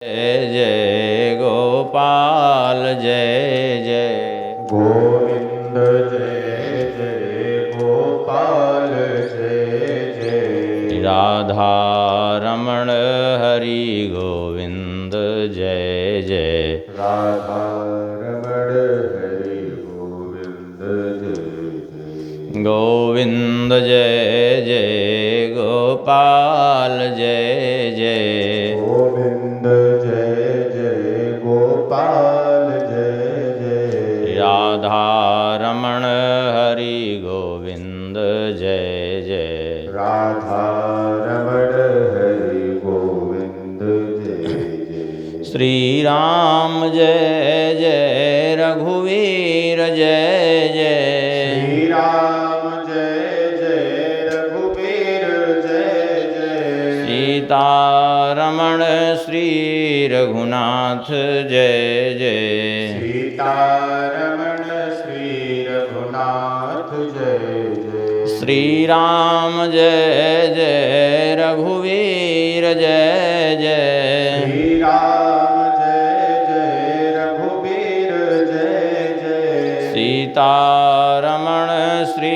जय जय गोपाल जय जय गोविंद जय जय गोपाल जय जय राधा रमण हरि गोविंद जय जय राधा रमण हरि गोविंद जय जय गोविंद जय जय गोपाल जय जय गोविंद जय जय गोपाल जय जय राधा रमण हरि गोविंद जय जय राधा रमण हरि गोविंद जय जय श्री राम जय जय रघुवीर जय जय श्री राम जय जय रघुवीर जय जय सीतारमण श्री रघुनाथ जय जय सीतारमण श्री रघुनाथ जय जय श्री राम जय जय रघुवीर जय जय श्री राम जय जय रघुवीर जय जय सीतारमण श्री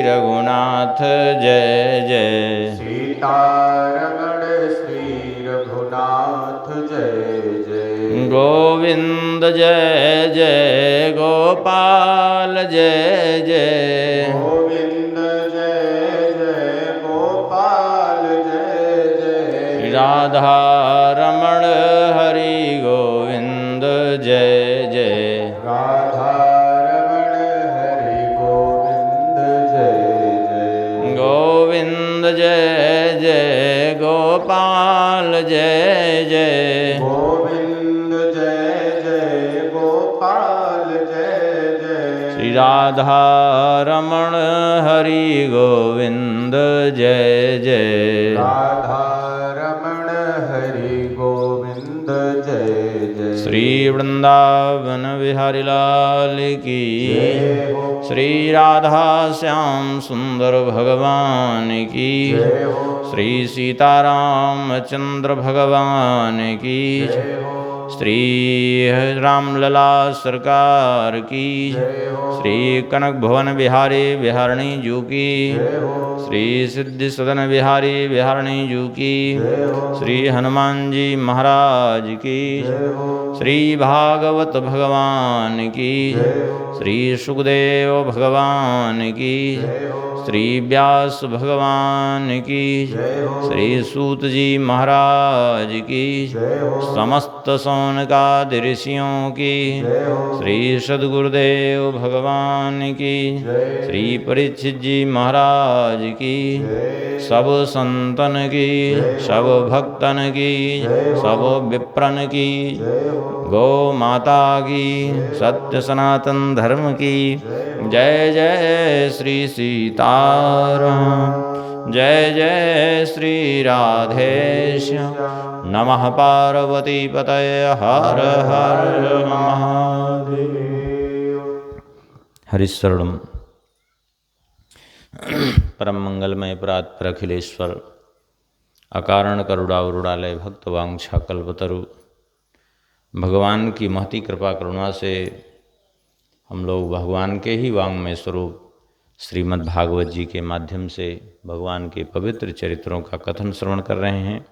रघुनाथ जय जय सीतारमण श्री रघुनाथ जय जय गोविंद जय जय गोपाल जय जय गोविंद जय जय गोपाल जय जय राधा रमण हरि गोविंद जय जय राधा रमण हरि गोविंद जय जय गोविंद जय जय गोपाल जय जय गोविंद जय जय गोपाल जय जय श्री राधा रमण हरि गोविंद जय जय राधा रमण हरि गोविंद जय जय श्री वृंदावन बिहारी लाल की जय हो श्री राधा श्याम सुंदर भगवान की जय हो श्री सीताराम चंद्र भगवान की जय हो श्री रामलला सरकार की जय हो श्री कनक भवन बिहारी बिहारणी जू की जय हो श्री सिद्धि सदन बिहारी बिहारणी जू की जय हो श्री हनुमान जी महाराज की जय हो श्री भागवत भगवान की जय हो श्री सुखदेव भगवान की जय हो श्री व्यास भगवान की जय हो श्री सूत जी महाराज की जय हो समस्त सौनकादि ऋषियों की जय हो श्री सद्गुरुदेव भगवान की जय श्री परीक्षित जी महाराज की जय सब संतन की सब भक्तन की सब विप्रन की जय हो गौ माता की सत्य सनातन धर्म की जय जय श्री सीताराम जय जय श्री राधेश्याम नमः पार्वती पतये हर हर महादेव हरिशरणम परम मंगलमय परात्पर अखिलेश्वर अकारण करुणावरुणालय भक्त वांछा कल्पतरु भगवान की महती कृपा करुणा से हम लोग भगवान के ही वांग्मय स्वरूप श्रीमद् भागवत जी के माध्यम से भगवान के पवित्र चरित्रों का कथन श्रवण कर रहे हैं।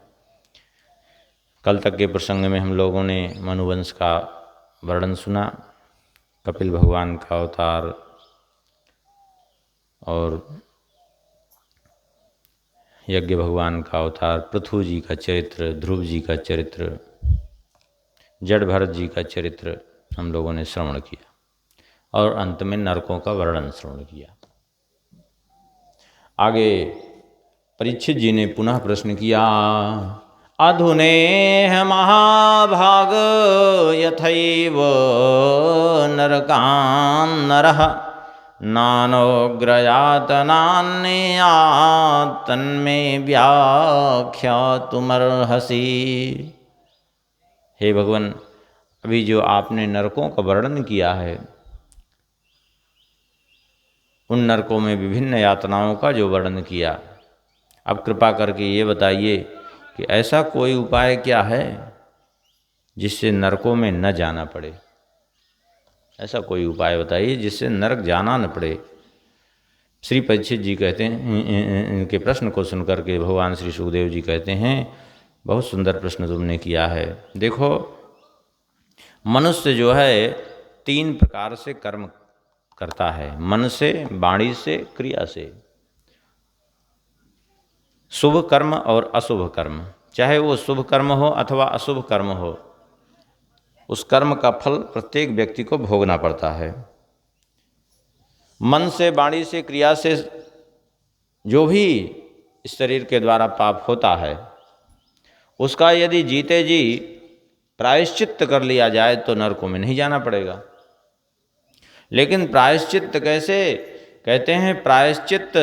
कल तक के प्रसंग में हम लोगों ने मनुवंश का वर्णन सुना, कपिल भगवान का अवतार और यज्ञ भगवान का अवतार, पृथु जी का चरित्र, ध्रुव जी का चरित्र, जड़ भरत जी का चरित्र हम लोगों ने श्रवण किया और अंत में नरकों का वर्णन श्रवण किया। आगे परीक्षित जी ने पुनः प्रश्न किया, अधुनेह महाभाग यथैव नरकान् नरः नानोग्रयातनान्यात् तन्मे व्याख्यातुमर्हसि। हे भगवान, अभी जो आपने नरकों का वर्णन किया है, उन नरकों में विभिन्न यातनाओं का जो वर्णन किया, अब कृपा करके ये बताइए कि ऐसा कोई उपाय क्या है जिससे नरकों में न जाना पड़े। ऐसा कोई उपाय बताइए जिससे नरक जाना न पड़े। श्री परीक्षित जी कहते हैं, इनके प्रश्न को सुनकर के भगवान श्री सुखदेव जी कहते हैं, बहुत सुंदर प्रश्न तुमने किया है। देखो, मनुष्य जो है 3 प्रकार से कर्म करता है, मन से, वाणी से, क्रिया से। शुभ कर्म और अशुभ कर्म, चाहे वो शुभ कर्म हो अथवा अशुभ कर्म हो, उस कर्म का फल प्रत्येक व्यक्ति को भोगना पड़ता है। मन से, वाणी से, क्रिया से जो भी इस शरीर के द्वारा पाप होता है, उसका यदि जीते जी प्रायश्चित्त कर लिया जाए तो नरकों में नहीं जाना पड़ेगा। लेकिन प्रायश्चित्त कैसे? कहते हैं प्रायश्चित्त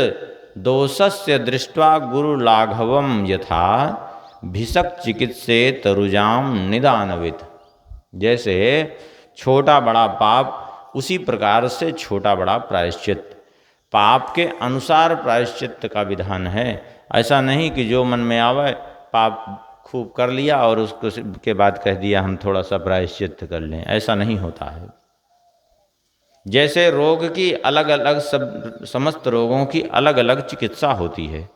दोषस्य दृष्ट्वा गुरु लाघवम यथा भिषक चिकित्से तरुजाम निदानवित। जैसे छोटा बड़ा पाप, उसी प्रकार से छोटा बड़ा प्रायश्चित्त। पाप के अनुसार प्रायश्चित्त का विधान है। ऐसा नहीं कि जो मन में आवे पाप खूब कर लिया और उसको के बाद कह दिया हम थोड़ा सा प्रायश्चित्त कर लें, ऐसा नहीं होता है। जैसे रोग की अलग अलग समस्त रोगों की अलग अलग चिकित्सा होती है,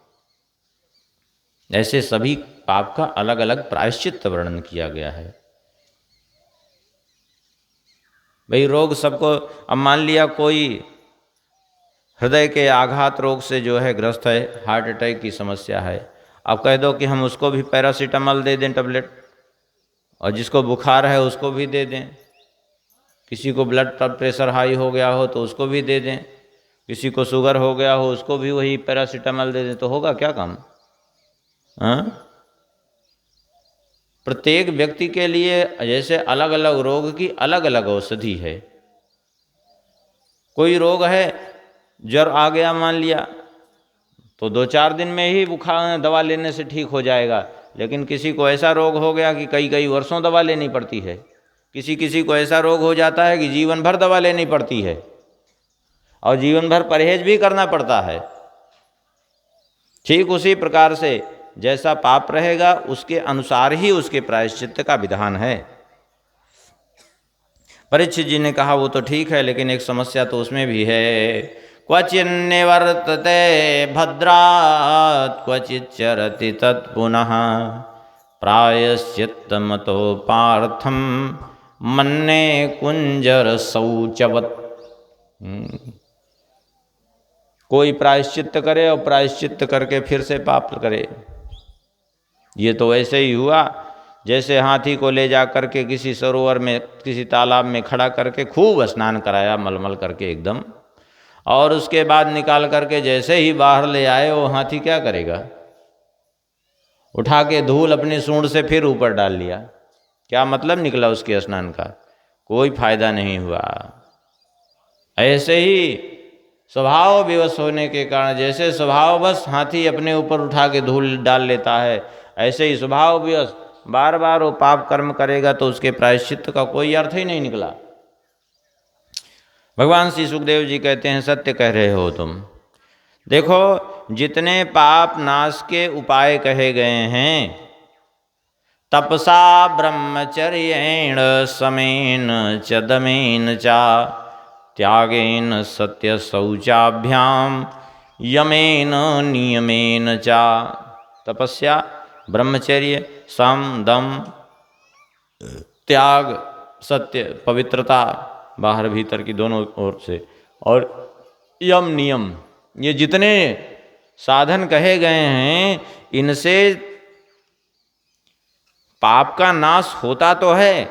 ऐसे सभी पाप का अलग अलग प्रायश्चित्त वर्णन किया गया है। भाई रोग सबको, अब मान लिया कोई हृदय के आघात रोग से जो है ग्रस्त है, हार्ट अटैक की समस्या है, अब कह दो कि हम उसको भी पैरासीटामोल दे दें टैबलेट, और जिसको बुखार है उसको भी दे दें, किसी को ब्लड प्रेशर हाई हो गया हो तो उसको भी दे दें, किसी को शुगर हो गया हो उसको भी वही पैरासीटामोल दे दें, तो होगा क्या काम? हाँ, प्रत्येक व्यक्ति के लिए जैसे अलग अलग रोग की अलग अलग औषधि है। कोई रोग है, ज्वर आ गया मान लिया, तो 2-4 दिन में ही बुखार दवा लेने से ठीक हो जाएगा। लेकिन किसी को ऐसा रोग हो गया कि कई कई वर्षों दवा लेनी पड़ती है। किसी को ऐसा रोग हो जाता है कि जीवन भर दवा लेनी पड़ती है और जीवन भर परहेज भी करना पड़ता है। ठीक उसी प्रकार से जैसा पाप रहेगा उसके अनुसार ही उसके प्रायश्चित्त का विधान है। परीक्षित जी ने कहा वो तो ठीक है, लेकिन एक समस्या तो उसमें भी है। क्वचिन्निवर्तते भद्रात् क्वचित् चरति तत्पुनः प्रायश्चित्तमतो पार्थम मन्ने कुंजर शौचवत्। कोई प्रायश्चित्त करे और प्रायश्चित्त करके फिर से पाप करे। ये तो ऐसे ही हुआ जैसे हाथी को ले जा करके किसी सरोवर में, किसी तालाब में खड़ा करके खूब स्नान कराया मलमल करके एकदम, और उसके बाद निकाल करके जैसे ही बाहर ले आए वो हाथी क्या करेगा? उठा के धूल अपनी सूंड से फिर ऊपर डाल लिया। क्या मतलब निकला उसके स्नान का? कोई फायदा नहीं हुआ। ऐसे ही स्वभाव विवश होने के कारण, जैसे स्वभाववश हाथी अपने ऊपर उठा के धूल डाल लेता है, ऐसे ही स्वभाव विवश बार बार वो पाप कर्म करेगा तो उसके प्रायश्चित्त का कोई अर्थ ही नहीं निकला। भगवान श्री सुखदेव जी कहते हैं सत्य कह रहे हो तुम। देखो, जितने पाप नाश के उपाय कहे गए हैं, तपसा ब्रह्मचर्येण समेन च दमेन च त्यागेन सत्य शौचाभ्याम यमेन नियमेन च। तपस्या, ब्रह्मचर्य, सम, दम, त्याग, सत्य, पवित्रता बाहर भीतर की दोनों ओर से, और यम नियम, ये जितने साधन कहे गए हैं, इनसे पाप का नाश होता तो है,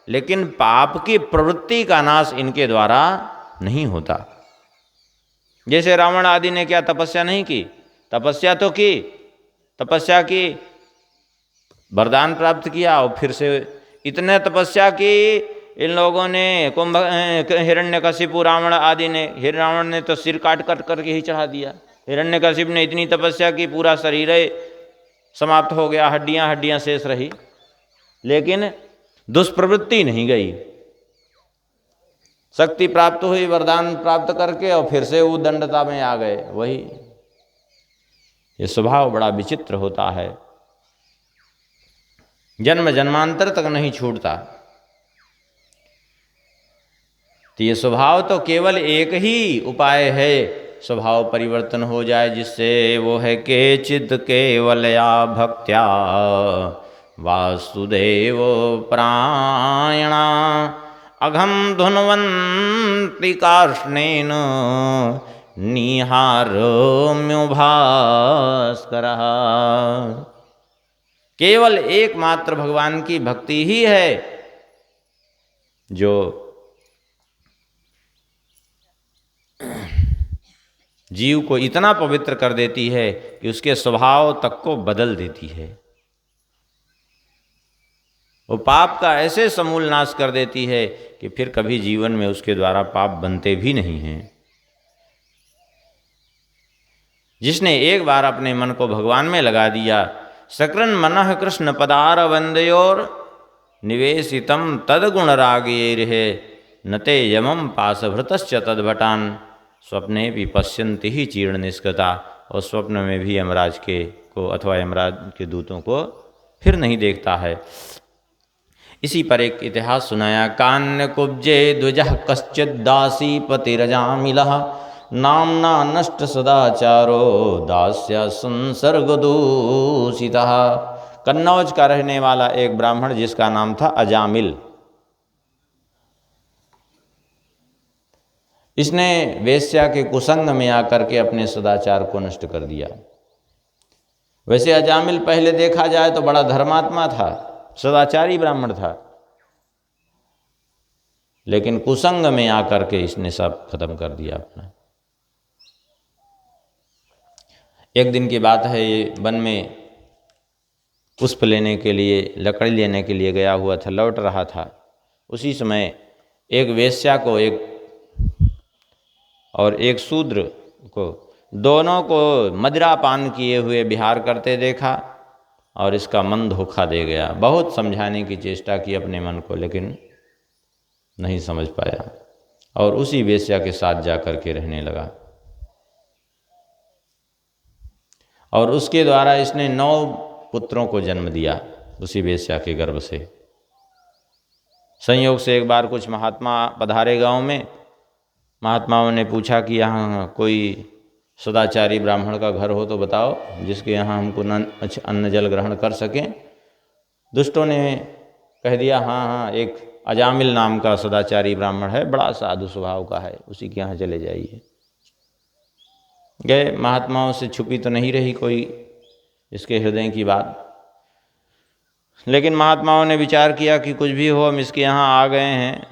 लेकिन पाप की प्रवृत्ति का नाश इनके द्वारा नहीं होता। जैसे रावण आदि ने क्या तपस्या नहीं की? तपस्या तो की, तपस्या की, वरदान प्राप्त किया, और फिर से इतने तपस्या की इन लोगों ने, हिरण्यकशिपु, रावण आदि ने, रावण ने तो सिर काट कर करके ही चढ़ा दिया। हिरण्यकशिप ने इतनी तपस्या की, पूरा शरीर समाप्त हो गया, हड्डियां हड्डियां शेष रही, लेकिन दुष्प्रवृत्ति नहीं गई। शक्ति प्राप्त हुई वरदान प्राप्त करके, और फिर से वो दंडता में आ गए। वही ये स्वभाव बड़ा विचित्र होता है। जन्म जन्मांतर तक नहीं छूटता। तो ये स्वभाव तो केवल एक ही उपाय है, स्वभाव परिवर्तन हो जाए, जिससे वो है केचिद केवलया भक्त्या वासुदेव प्रायणा अघम धुन्वन्ति कार्ष्णेन निहारम्यो भास्करः। केवल एकमात्र भगवान की भक्ति ही है जो जीव को इतना पवित्र कर देती है कि उसके स्वभाव तक को बदल देती है। वो पाप का ऐसे समूल नाश कर देती है कि फिर कभी जीवन में उसके द्वारा पाप बनते भी नहीं हैं। जिसने एक बार अपने मन को भगवान में लगा दिया, सकृन मनः कृष्ण पदार वंदयोर निवेशितम तदगुण रागेरिहे नते यमम पाशभृतश्च तद्भटान स्वप्ने भी पश्यन्ति ही चीर्ण निष्कृता। और स्वप्न में भी यमराज को अथवा यमराज के दूतों को फिर नहीं देखता है। इसी पर एक इतिहास सुनाया। कान्य कुब्जे द्विजः कश्चित् दासी पतिरजामिलः नामना नष्ट सदाचारो दास्या संसर्ग दूषितः। कन्नौज का रहने वाला एक ब्राह्मण जिसका नाम था अजामिल, इसने वेश्या के कुसंग में आकर के अपने सदाचार को नष्ट कर दिया। वैसे अजामिल पहले देखा जाए तो बड़ा धर्मात्मा था, सदाचारी ब्राह्मण था, लेकिन कुसंग में आकर के इसने सब खत्म कर दिया अपना। एक दिन की बात है, ये वन में पुष्प लेने के लिए, लकड़ी लेने के लिए गया हुआ था, लौट रहा था। उसी समय एक वेश्या को और एक शूद्र को, दोनों को मदिरा पान किए हुए विहार करते देखा और इसका मन धोखा दे गया। बहुत समझाने की चेष्टा की अपने मन को, लेकिन नहीं समझ पाया और उसी वेश्या के साथ जाकर के रहने लगा। और उसके द्वारा इसने 9 पुत्रों को जन्म दिया उसी वेश्या के गर्भ से। संयोग से एक बार कुछ महात्मा पधारे गांव में। महात्माओं ने पूछा कि यहाँ कोई सदाचारी ब्राह्मण का घर हो तो बताओ, जिसके यहाँ हमको अन्न जल ग्रहण कर सकें। दुष्टों ने कह दिया, हाँ, एक अजामिल नाम का सदाचारी ब्राह्मण है, बड़ा साधु स्वभाव का है, उसी के यहाँ चले जाइए। गए। महात्माओं से छुपी तो नहीं रही कोई इसके हृदय की बात, लेकिन महात्माओं ने विचार किया कि कुछ भी हो, हम इसके यहाँ आ गए हैं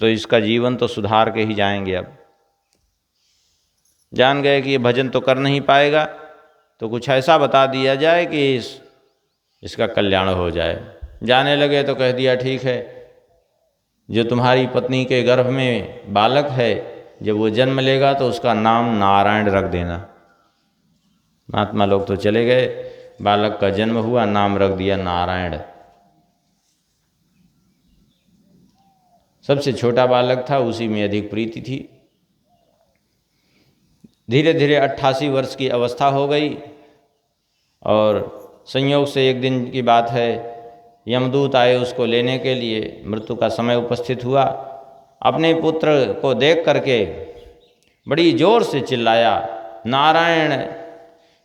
तो इसका जीवन तो सुधार के ही जाएंगे। अब जान गए कि ये भजन तो कर नहीं पाएगा, तो कुछ ऐसा बता दिया जाए कि इसका कल्याण हो जाए। जाने लगे तो कह दिया, ठीक है, जो तुम्हारी पत्नी के गर्भ में बालक है, जब वो जन्म लेगा तो उसका नाम नारायण रख देना। महात्मा लोग तो चले गए। बालक का जन्म हुआ, नाम रख दिया नारायण। सबसे छोटा बालक था, उसी में अधिक प्रीति थी। धीरे धीरे 88 वर्ष की अवस्था हो गई और संयोग से एक दिन की बात है, यमदूत आए उसको लेने के लिए। मृत्यु का समय उपस्थित हुआ। अपने पुत्र को देख करके बड़ी जोर से चिल्लाया, नारायण।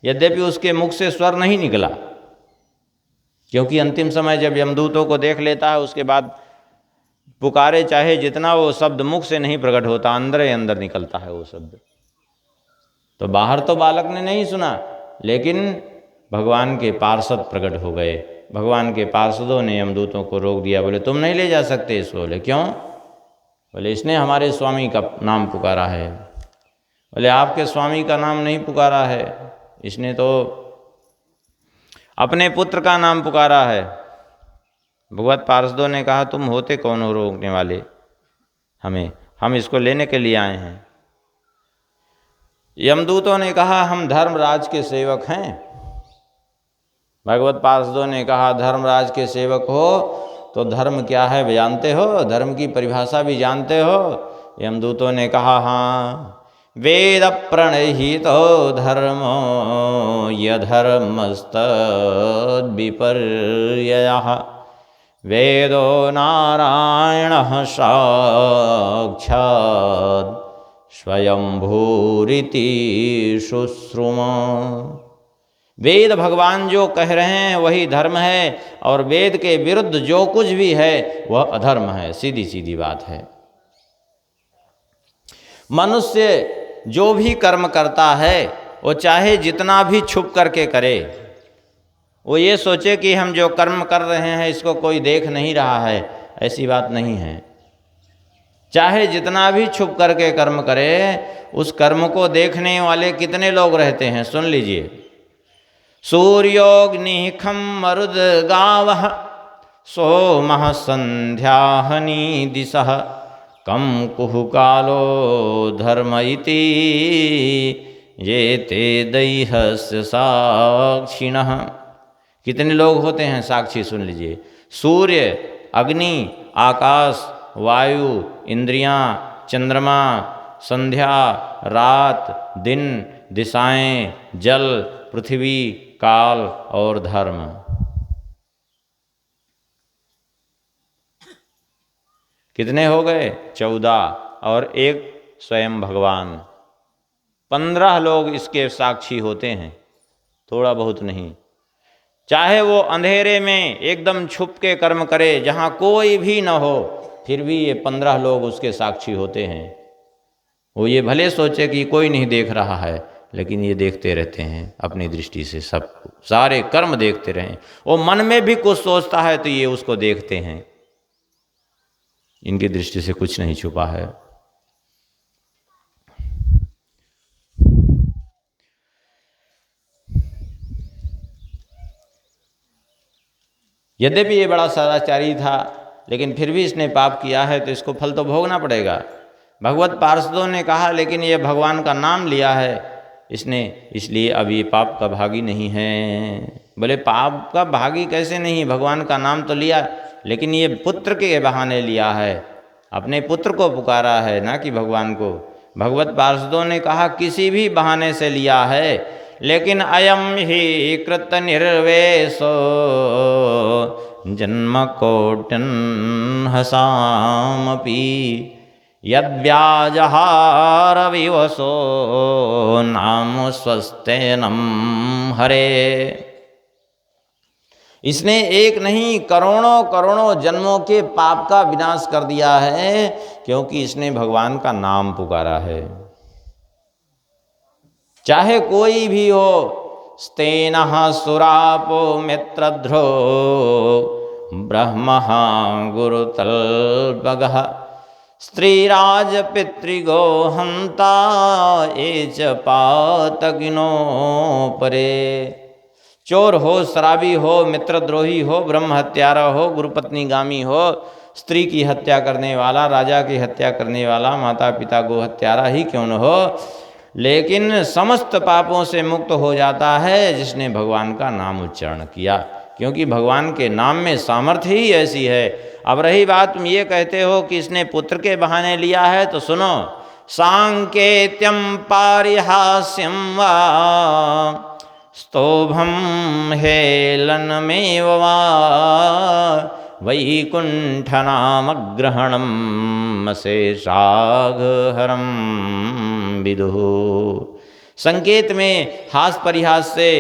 यद्यपि उसके मुख से स्वर नहीं निकला, क्योंकि अंतिम समय जब यमदूतों को देख लेता है उसके बाद पुकारे चाहे जितना, वो शब्द मुख से नहीं प्रकट होता, अंदर ही अंदर निकलता है वो शब्द। तो बाहर तो बालक ने नहीं सुना, लेकिन भगवान के पार्षद प्रकट हो गए। भगवान के पार्षदों ने यमदूतों को रोक दिया। बोले, तुम नहीं ले जा सकते इसको। बोले, क्यों? बोले, इसने हमारे स्वामी का नाम पुकारा है। बोले, आपके स्वामी का नाम नहीं पुकारा है, इसने तो अपने पुत्र का नाम पुकारा है। भगवत पार्षदों ने कहा, तुम होते कौन हो रोकने वाले हमें? हम इसको लेने के लिए आए हैं। यमदूतों ने कहा, हम धर्मराज के सेवक हैं। भगवत पार्षदों ने कहा, धर्मराज के सेवक हो तो धर्म क्या है जानते हो? धर्म की परिभाषा भी जानते हो? यमदूतों ने कहा, हाँ, वेद प्रणहितो धर्मो यधर्मस्तद्विपर्ययः वेदो नारायणः साक्षात् स्वयंभूरिति शुश्रुम। वेद भगवान जो कह रहे हैं वही धर्म है, और वेद के विरुद्ध जो कुछ भी है वह अधर्म है। सीधी सीधी बात है। मनुष्य जो भी कर्म करता है वो चाहे जितना भी छुप करके करे, वो ये सोचे कि हम जो कर्म कर रहे हैं इसको कोई देख नहीं रहा है, ऐसी बात नहीं है। चाहे जितना भी छुप करके कर्म करे, उस कर्म को देखने वाले कितने लोग रहते हैं, सुन लीजिए। सूर्योग्निखं मरुद गावः सोमः संध्याहनी दिशः कम कुहुकालो धर्म इति ये ते दैहस्य साक्षिणः। कितने लोग होते हैं साक्षी, सुन लीजिए। सूर्य, अग्नि, आकाश, वायु, इंद्रियां, चंद्रमा, संध्या, रात, दिन, दिशाएं, जल, पृथ्वी, काल और धर्म। कितने हो गए? 14, और एक स्वयं भगवान। 15 लोग इसके साक्षी होते हैं, थोड़ा बहुत नहीं। चाहे वो अंधेरे में एकदम छुप के कर्म करे, जहाँ कोई भी न हो, फिर भी ये 15 लोग उसके साक्षी होते हैं। वो ये भले सोचे कि कोई नहीं देख रहा है, लेकिन ये देखते रहते हैं अपनी दृष्टि से, सब सारे कर्म देखते रहें। वो मन में भी कुछ सोचता है तो ये उसको देखते हैं। इनकी दृष्टि से कुछ नहीं छुपा है। यद्यपि ये बड़ा सदाचारी था, लेकिन फिर भी इसने पाप किया है तो इसको फल तो भोगना पड़ेगा। भगवत पार्षदों ने कहा लेकिन ये भगवान का नाम लिया है इसने, इसलिए अब ये पाप का भागी नहीं है। बोले पाप का भागी कैसे नहीं, भगवान का नाम तो लिया, लेकिन ये पुत्र के बहाने लिया है, अपने पुत्र को पुकारा है, ना कि भगवान को। भगवत पार्षदों ने कहा किसी भी बहाने से लिया है, लेकिन अयम ही कृत निर्वेशो जन्म कोटन हसामपि यद्व्याजहार विवशो नाम स्वस्तेनम हरे। इसने एक नहीं करोड़ों करोड़ों जन्मों के पाप का विनाश कर दिया है, क्योंकि इसने भगवान का नाम पुकारा है। चाहे कोई भी हो, स्तेनः सुरापो मित्रध्रो ब्रह्मः गुरुतल्पगः स्त्रीराज पितृगो हंता ये च पातकिनो परे। चोर हो, शराबी हो, मित्रद्रोही हो, ब्रह्म हत्यारा हो, गुरुपत्नीगामी हो, स्त्री की हत्या करने वाला, राजा की हत्या करने वाला, माता पिता को हत्यारा ही क्यों न हो, लेकिन समस्त पापों से मुक्त हो जाता है जिसने भगवान का नाम उच्चारण किया, क्योंकि भगवान के नाम में सामर्थ्य ही ऐसी है। अब रही बात, तुम ये कहते हो कि इसने पुत्र के बहाने लिया है, तो सुनो, सांकेत्यम पारिहास्यम वा स्तोभम हेलनमेव वा वैकुंठनामग्रहणम शेषाघहरम विदुः। संकेत में हास परिहास से,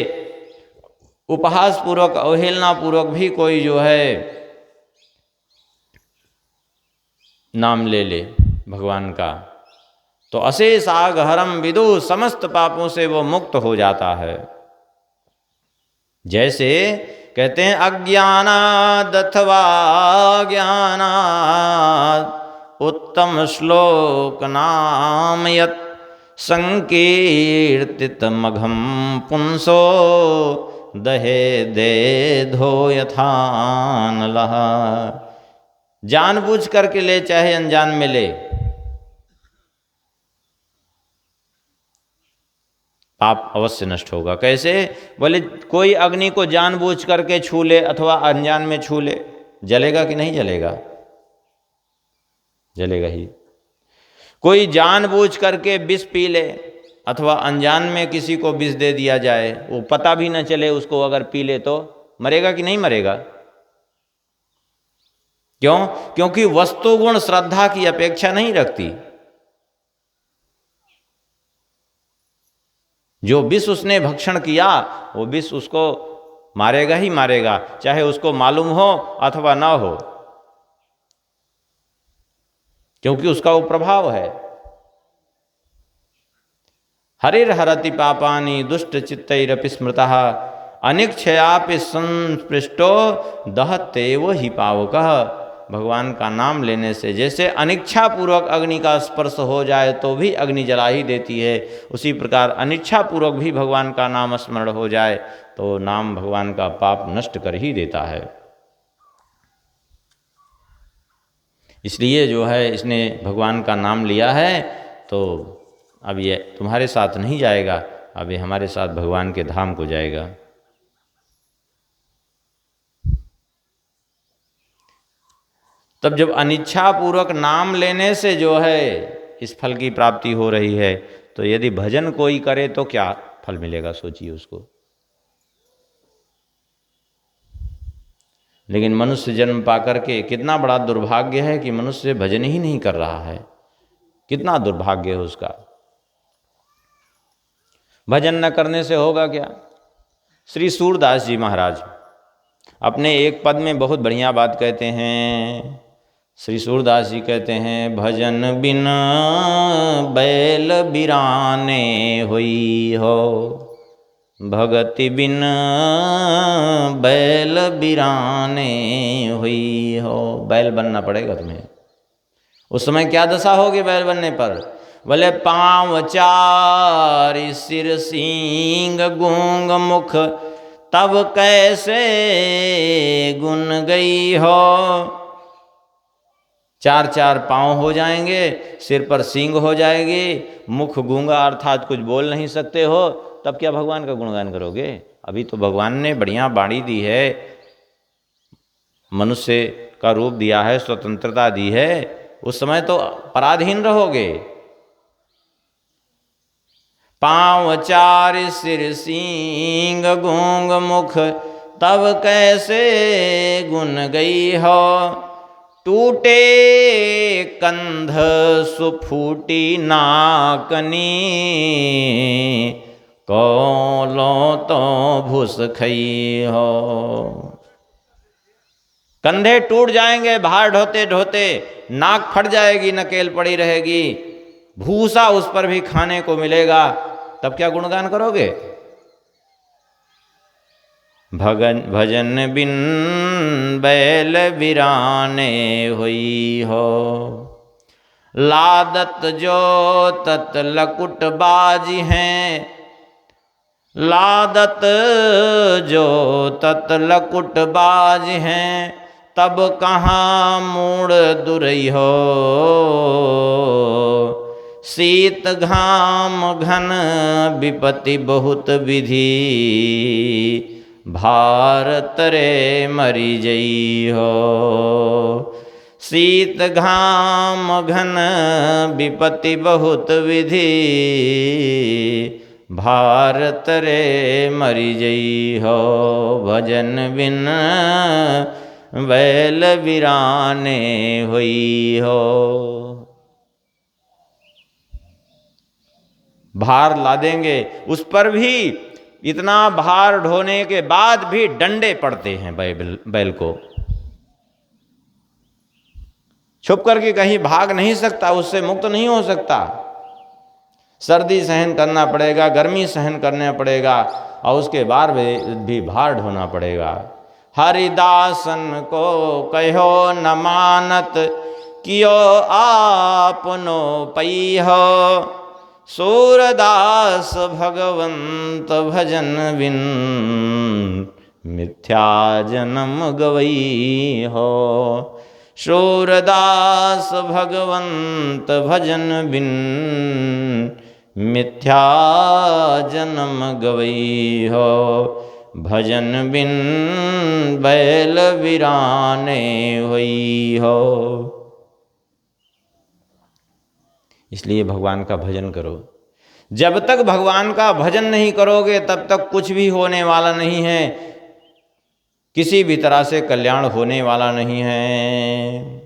उपहास पूर्वक, अवहेलना पूर्वक भी कोई जो है नाम ले ले भगवान का, तो अशेष आघहरम विदु, समस्त पापों से वो मुक्त हो जाता है। जैसे कहते हैं अज्ञानाद अथवा ज्ञानाद उत्तम श्लोक नाम यत् संकीर्तित मघम पुंसो दहे दे धो यथानलः। जानबूझ करके ले चाहे अनजान में ले, पाप अवश्य नष्ट होगा। कैसे? बोले कोई अग्नि को जानबूझ करके छू ले अथवा अनजान में छू ले, जलेगा कि नहीं जलेगा? जलेगा ही। कोई जानबूझ करके विष पी ले अथवा अनजान में किसी को विष दे दिया जाए, वो पता भी न चले उसको, अगर पी ले तो मरेगा कि नहीं मरेगा? क्यों? क्योंकि वस्तु गुण श्रद्धा की अपेक्षा नहीं रखती। जो विष उसने भक्षण किया वो विष उसको मारेगा ही मारेगा, चाहे उसको मालूम हो अथवा ना हो, क्योंकि उसका वो प्रभाव है। हरिर हरति पापानि दुष्ट चित्तैरपि स्मृतः अनिक्षयापि संस्पृष्टो दहत्येव हि पावकः। भगवान का नाम लेने से जैसे अनिच्छा पूर्वक अग्नि का स्पर्श हो जाए तो भी अग्नि जला ही देती है, उसी प्रकार अनिच्छा पूर्वक भी भगवान का नाम स्मरण हो जाए तो नाम भगवान का पाप नष्ट कर ही देता है। इसलिए जो है इसने भगवान का नाम लिया है तो अब ये तुम्हारे साथ नहीं जाएगा, अब ये हमारे साथ भगवान के धाम को जाएगा। तब जब अनिच्छा पूर्वक नाम लेने से जो है इस फल की प्राप्ति हो रही है, तो यदि भजन कोई करे तो क्या फल मिलेगा, सोचिए उसको। लेकिन मनुष्य जन्म पाकर के कितना बड़ा दुर्भाग्य है कि मनुष्य भजन ही नहीं कर रहा है, कितना दुर्भाग्य है उसका। भजन न करने से होगा क्या? श्री सूरदास जी महाराज अपने एक पद में बहुत बढ़िया बात कहते हैं। श्री सूरदास जी कहते हैं, भजन बिन बैल बिराने हुई हो, भगति बिन बैल बिराने हुई हो। बैल बनना पड़ेगा तुम्हें। उस समय क्या दशा होगी बैल बनने पर? बोले पाँव चार सिर सींग गूंग मुख, तब कैसे गुन गई हो। चार चार पाँव हो जाएंगे, सिर पर सींग हो जाएगी, मुख गूंगा अर्थात कुछ बोल नहीं सकते हो, तब क्या भगवान का गुणगान करोगे? अभी तो भगवान ने बढ़िया बाणी दी है, मनुष्य का रूप दिया है, स्वतंत्रता दी है, उस समय तो पराधीन रहोगे। पाँव चार सिर सींग गूंग मुख, तब कैसे गुन गई हो। टूटे कंध सुफूटी नाकनी, कौलो तो भूस खई हो। कंधे टूट जाएंगे भार ढोते ढोते, नाक फट जाएगी, नकेल पड़ी रहेगी, भूसा उस पर भी खाने को मिलेगा, तब क्या गुणगान करोगे? भजन बिन बैल बिराने हुई हो। लादत जो तत लकुट बाजी हैं, लादत जो तत लकुट बाज हैं, तब कहाँ मूड़ दुरई हो। शीत घाम घन विपत्ति बहुत विधि, भारत रे मरी जई हो। शीत घाम घन विपत्ति बहुत विधि, भारत रे मरी जई हो। भजन बिन बैल बिराने हुई हो। भार लादेंगे, उस पर भी इतना भार ढोने के बाद भी डंडे पड़ते हैं बैल को। छुप करके कहीं भाग नहीं सकता, उससे मुक्त नहीं हो सकता। सर्दी सहन करना पड़ेगा, गर्मी सहन करना पड़ेगा, और उसके बाद भी भार ढोना पड़ेगा। हरिदासन को कहो न मानत, कियो आपनो पई हो। सूरदास भगवंत भजन बिन, मिथ्या जन्म गवई हो। सूरदास भगवंत भजन बिन, मिथ्या जन्म गवई हो। भजन बिन बैल बिराने हुई हो। इसलिए भगवान का भजन करो। जब तक भगवान का भजन नहीं करोगे तब तक कुछ भी होने वाला नहीं है, किसी भी तरह से कल्याण होने वाला नहीं है।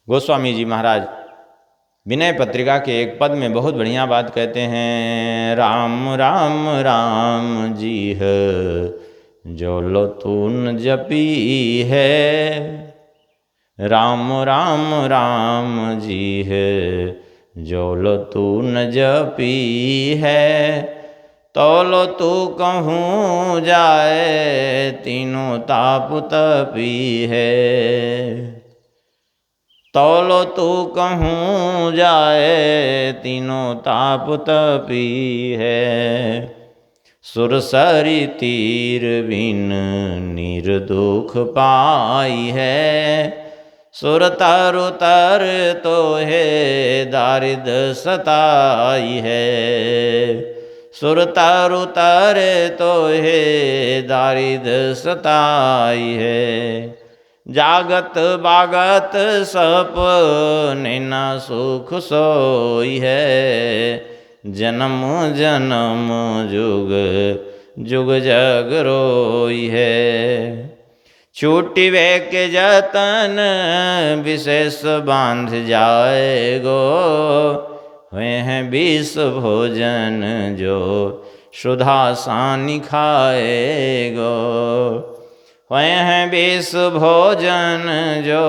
गोस्वामी जी महाराज विनय पत्रिका के एक पद में बहुत बढ़िया बात कहते हैं, राम राम राम जी है जो लो तून जपी है, राम राम राम जी है जो लो तून जपी है, तौलो तू कहूँ जाए तीनों ताप तपी है, तौलो तू कहूँ जाए तीनों ताप तपी है, सुरसरी तीर बिन निर्दुख पाई है, सुर तरु तर तो है दारिद सताई है, सुर तरु तर तो है दारिद सताई है, जागत बागत सपने न सुख सोई है, जन्म जन्म जुग जुग जग रोई है, छूटी वे के जतन विशेष बांध जाएगो, हुए हैं विष भोजन जो सुधा सानि खाएगो, हुए हैं विष भोजन जो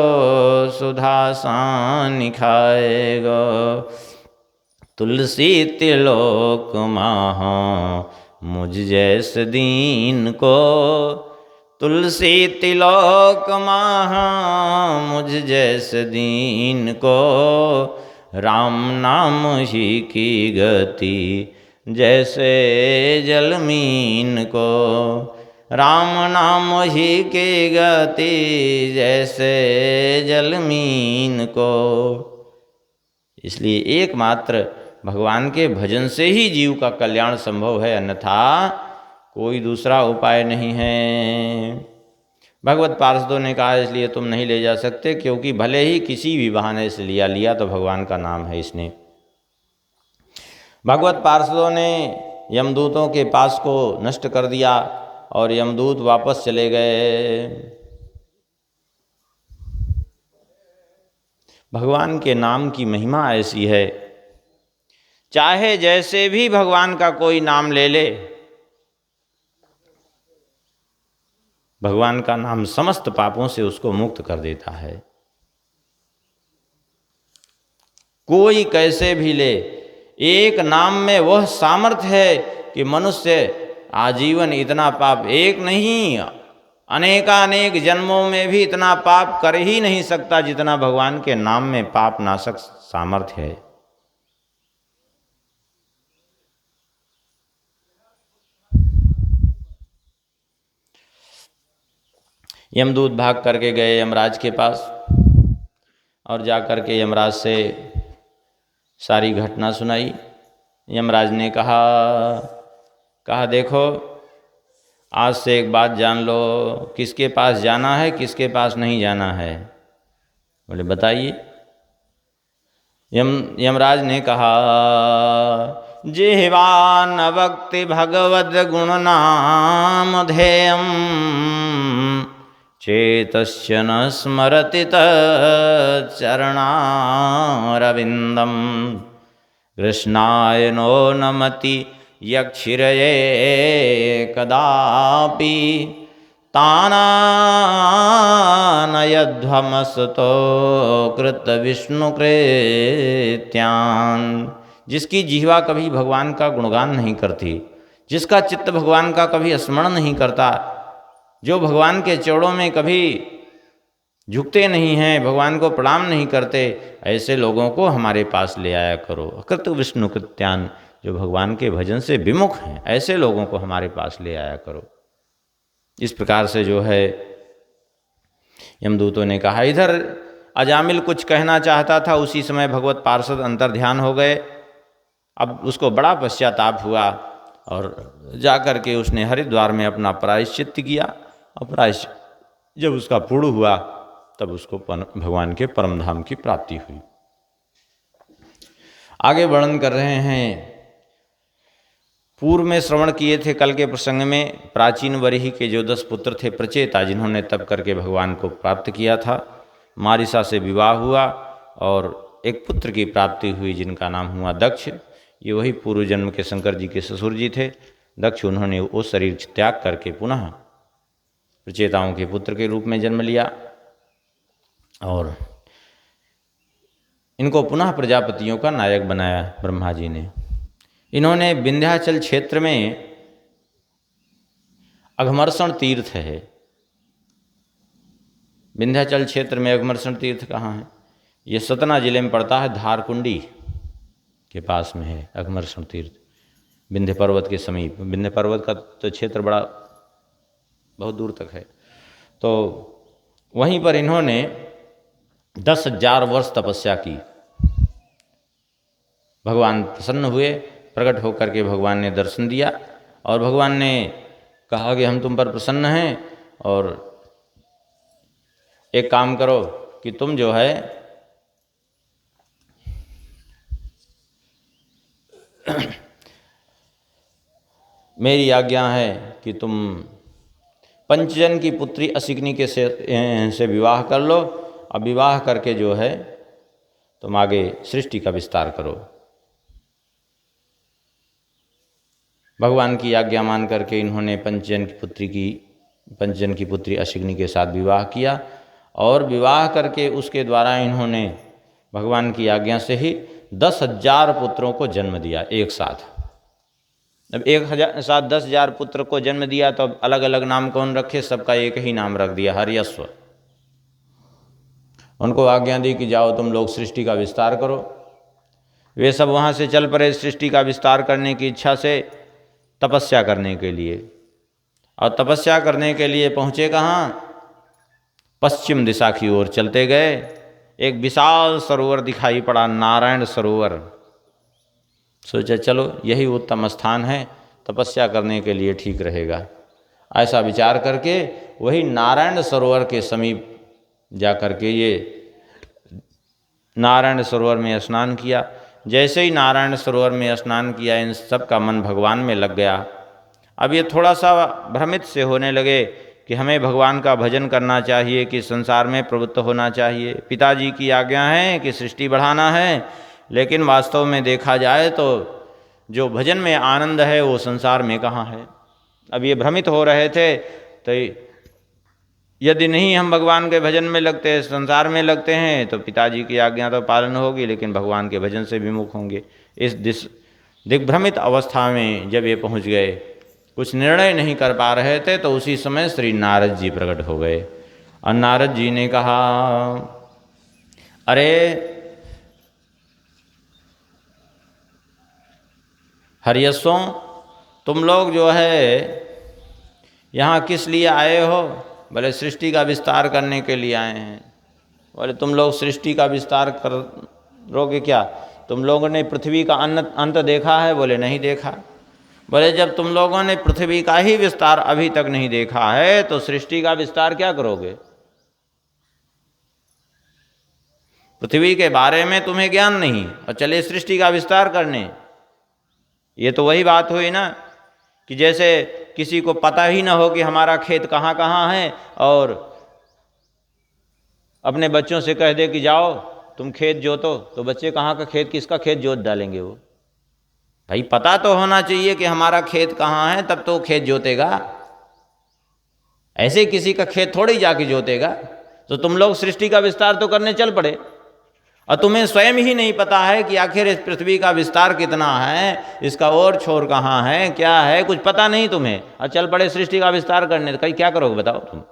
सुधा सानि खाएगो, तुलसी तिलोक माहा मुझ जैसे दीन को, तुलसी तिलोक माहा मुझ जैसे दीन को, राम नाम ही की गति जैसे जलमीन को, राम नाम ही की गति जैसे जलमीन को। इसलिए एकमात्र भगवान के भजन से ही जीव का कल्याण संभव है, अन्यथा कोई दूसरा उपाय नहीं है। भगवत पार्षदों ने कहा इसलिए तुम नहीं ले जा सकते, क्योंकि भले ही किसी भी बहाने से लिया तो भगवान का नाम है इसने। भगवत पार्षदों ने यमदूतों के पास को नष्ट कर दिया और यमदूत वापस चले गए। भगवान के नाम की महिमा ऐसी है, चाहे जैसे भी भगवान का कोई नाम ले ले, भगवान का नाम समस्त पापों से उसको मुक्त कर देता है। कोई कैसे भी ले, एक नाम में वह सामर्थ्य है कि मनुष्य आजीवन इतना पाप, एक नहीं अनेकानेक जन्मों में भी इतना पाप कर ही नहीं सकता जितना भगवान के नाम में पाप नाशक सामर्थ्य है। यमदूत भाग करके गए यमराज के पास और जा कर के यमराज से सारी घटना सुनाई। यमराज ने कहा देखो, आज से एक बात जान लो, किसके पास जाना है किसके पास नहीं जाना है। बोले बताइए। यमराज ने कहा, जिह्वा न वक्ति भगवद गुण नाम ध्येयम, चेतस्य न स्मरति तच्चरणारविन्दम, कृष्णाय नो नमति यक्षिरये कदापि, तानानयध्वमसतो कृत विष्णुकृत्यान्। जिसकी जिह्वा कभी भगवान का गुणगान नहीं करती, जिसका चित्त भगवान का कभी स्मरण नहीं करता, जो भगवान के चरणों में कभी झुकते नहीं हैं, भगवान को प्रणाम नहीं करते, ऐसे लोगों को हमारे पास ले आया करो। अकृत विष्णु कृत्यान, जो भगवान के भजन से विमुख हैं, ऐसे लोगों को हमारे पास ले आया करो। इस प्रकार से जो है यमदूतों ने कहा। इधर अजामिल कुछ कहना चाहता था, उसी समय भगवत पार्षद अंतर्ध्यान हो गए। अब उसको बड़ा पश्चाताप हुआ और जाकर के उसने हरिद्वार में अपना प्रायश्चित्त किया। और प्रायश्चित जब उसका पूर्ण हुआ तब उसको भगवान के परम धाम की प्राप्ति हुई। आगे वर्णन कर रहे हैं। पूर्व में श्रवण किए थे कल के प्रसंग में, प्राचीन वरिहि के जो 10 पुत्र थे प्रचेता, जिन्होंने तप करके भगवान को प्राप्त किया था, मारिसा से विवाह हुआ और एक पुत्र की प्राप्ति हुई जिनका नाम हुआ दक्ष। ये वही पूर्व जन्म के शंकर जी के ससुर जी थे दक्ष। उन्होंने वो शरीर त्याग करके पुनः प्रचेताओं के पुत्र के रूप में जन्म लिया और इनको पुनः प्रजापतियों का नायक बनाया ब्रह्मा जी ने। इन्होंने विंध्याचल क्षेत्र में अघमर्षण तीर्थ है। विंध्याचल क्षेत्र में अघमर्षण तीर्थ कहाँ है? ये सतना जिले में पड़ता है, धारकुंडी के पास में है अघमर्षण तीर्थ, विंध्य पर्वत के समीप। विंध्य पर्वत का तो क्षेत्र बड़ा बहुत दूर तक है। तो वहीं पर इन्होंने 10,000 वर्ष तपस्या की। भगवान प्रसन्न हुए, प्रकट होकर के भगवान ने दर्शन दिया और भगवान ने कहा कि हम तुम पर प्रसन्न हैं और एक काम करो कि तुम जो है मेरी आज्ञा है कि तुम पंचजन की पुत्री असिग्नि के से विवाह कर लो। अब विवाह करके जो है तुम आगे सृष्टि का विस्तार करो। भगवान की आज्ञा मान करके इन्होंने पंचजन की पुत्री असिग्नि के साथ विवाह किया और विवाह करके उसके द्वारा इन्होंने भगवान की आज्ञा से ही 10,000 पुत्रों को जन्म दिया एक साथ। अब 10,000 पुत्र को जन्म दिया तो अब अलग अलग नाम कौन रखे? सबका एक ही नाम रख दिया, हर्यश्व। उनको आज्ञा दी कि जाओ तुम लोग सृष्टि का विस्तार करो। वे सब वहाँ से चल पड़े सृष्टि का विस्तार करने की इच्छा से, तपस्या करने के लिए। और तपस्या करने के लिए पहुँचे कहाँ? पश्चिम दिशा की ओर चलते गए। एक विशाल सरोवर दिखाई पड़ा, नारायण सरोवर। सोचा चलो यही उत्तम स्थान है, तपस्या करने के लिए ठीक रहेगा। ऐसा विचार करके वही नारायण सरोवर के समीप जा कर के ये नारायण सरोवर में स्नान किया। जैसे ही नारायण सरोवर में स्नान किया, इन सब का मन भगवान में लग गया। अब ये थोड़ा सा भ्रमित से होने लगे कि हमें भगवान का भजन करना चाहिए कि संसार में प्रवृत्त होना चाहिए। पिताजी की आज्ञा है कि सृष्टि बढ़ाना है, लेकिन वास्तव में देखा जाए तो जो भजन में आनंद है वो संसार में कहाँ है। अब ये भ्रमित हो रहे थे। तो यदि नहीं हम भगवान के भजन में लगते हैं, संसार में लगते हैं, तो पिताजी की आज्ञा तो पालन होगी, लेकिन भगवान के भजन से विमुख होंगे। इस दिग्भ्रमित अवस्था में जब ये पहुँच गए, कुछ निर्णय नहीं कर पा रहे थे, तो उसी समय श्री नारद जी प्रकट हो गए। और नारद जी ने कहा, अरे हर्यश्वों, तुम लोग जो है यहाँ किस लिए आए हो? बोले सृष्टि का विस्तार करने के लिए आए हैं। बोले तुम लोग सृष्टि का विस्तार करोगे क्या? तुम लोगों ने पृथ्वी का अंत देखा है? बोले नहीं देखा। बोले जब तुम लोगों ने पृथ्वी का ही विस्तार अभी तक नहीं देखा है तो सृष्टि का विस्तार क्या करोगे? पृथ्वी के बारे में तुम्हें ज्ञान नहीं और चले सृष्टि का विस्तार करने। ये तो वही बात हुई ना कि जैसे किसी को पता ही ना हो कि हमारा खेत कहाँ कहाँ है और अपने बच्चों से कह दे कि जाओ तुम खेत जोतो, तो बच्चे कहाँ का खेत, किसका खेत जोत डालेंगे? वो भाई पता तो होना चाहिए कि हमारा खेत कहाँ है, तब तो वो खेत जोतेगा। ऐसे किसी का खेत थोड़ी जाके जोतेगा। तो तुम लोग सृष्टि का विस्तार तो करने चल पड़े और तुम्हें स्वयं ही नहीं पता है कि आखिर इस पृथ्वी का विस्तार कितना है, इसका और छोर कहाँ है, क्या है, कुछ पता नहीं तुम्हें, और चल पड़े सृष्टि का विस्तार करने। तो कहीं क्या करोगे बताओ तुम?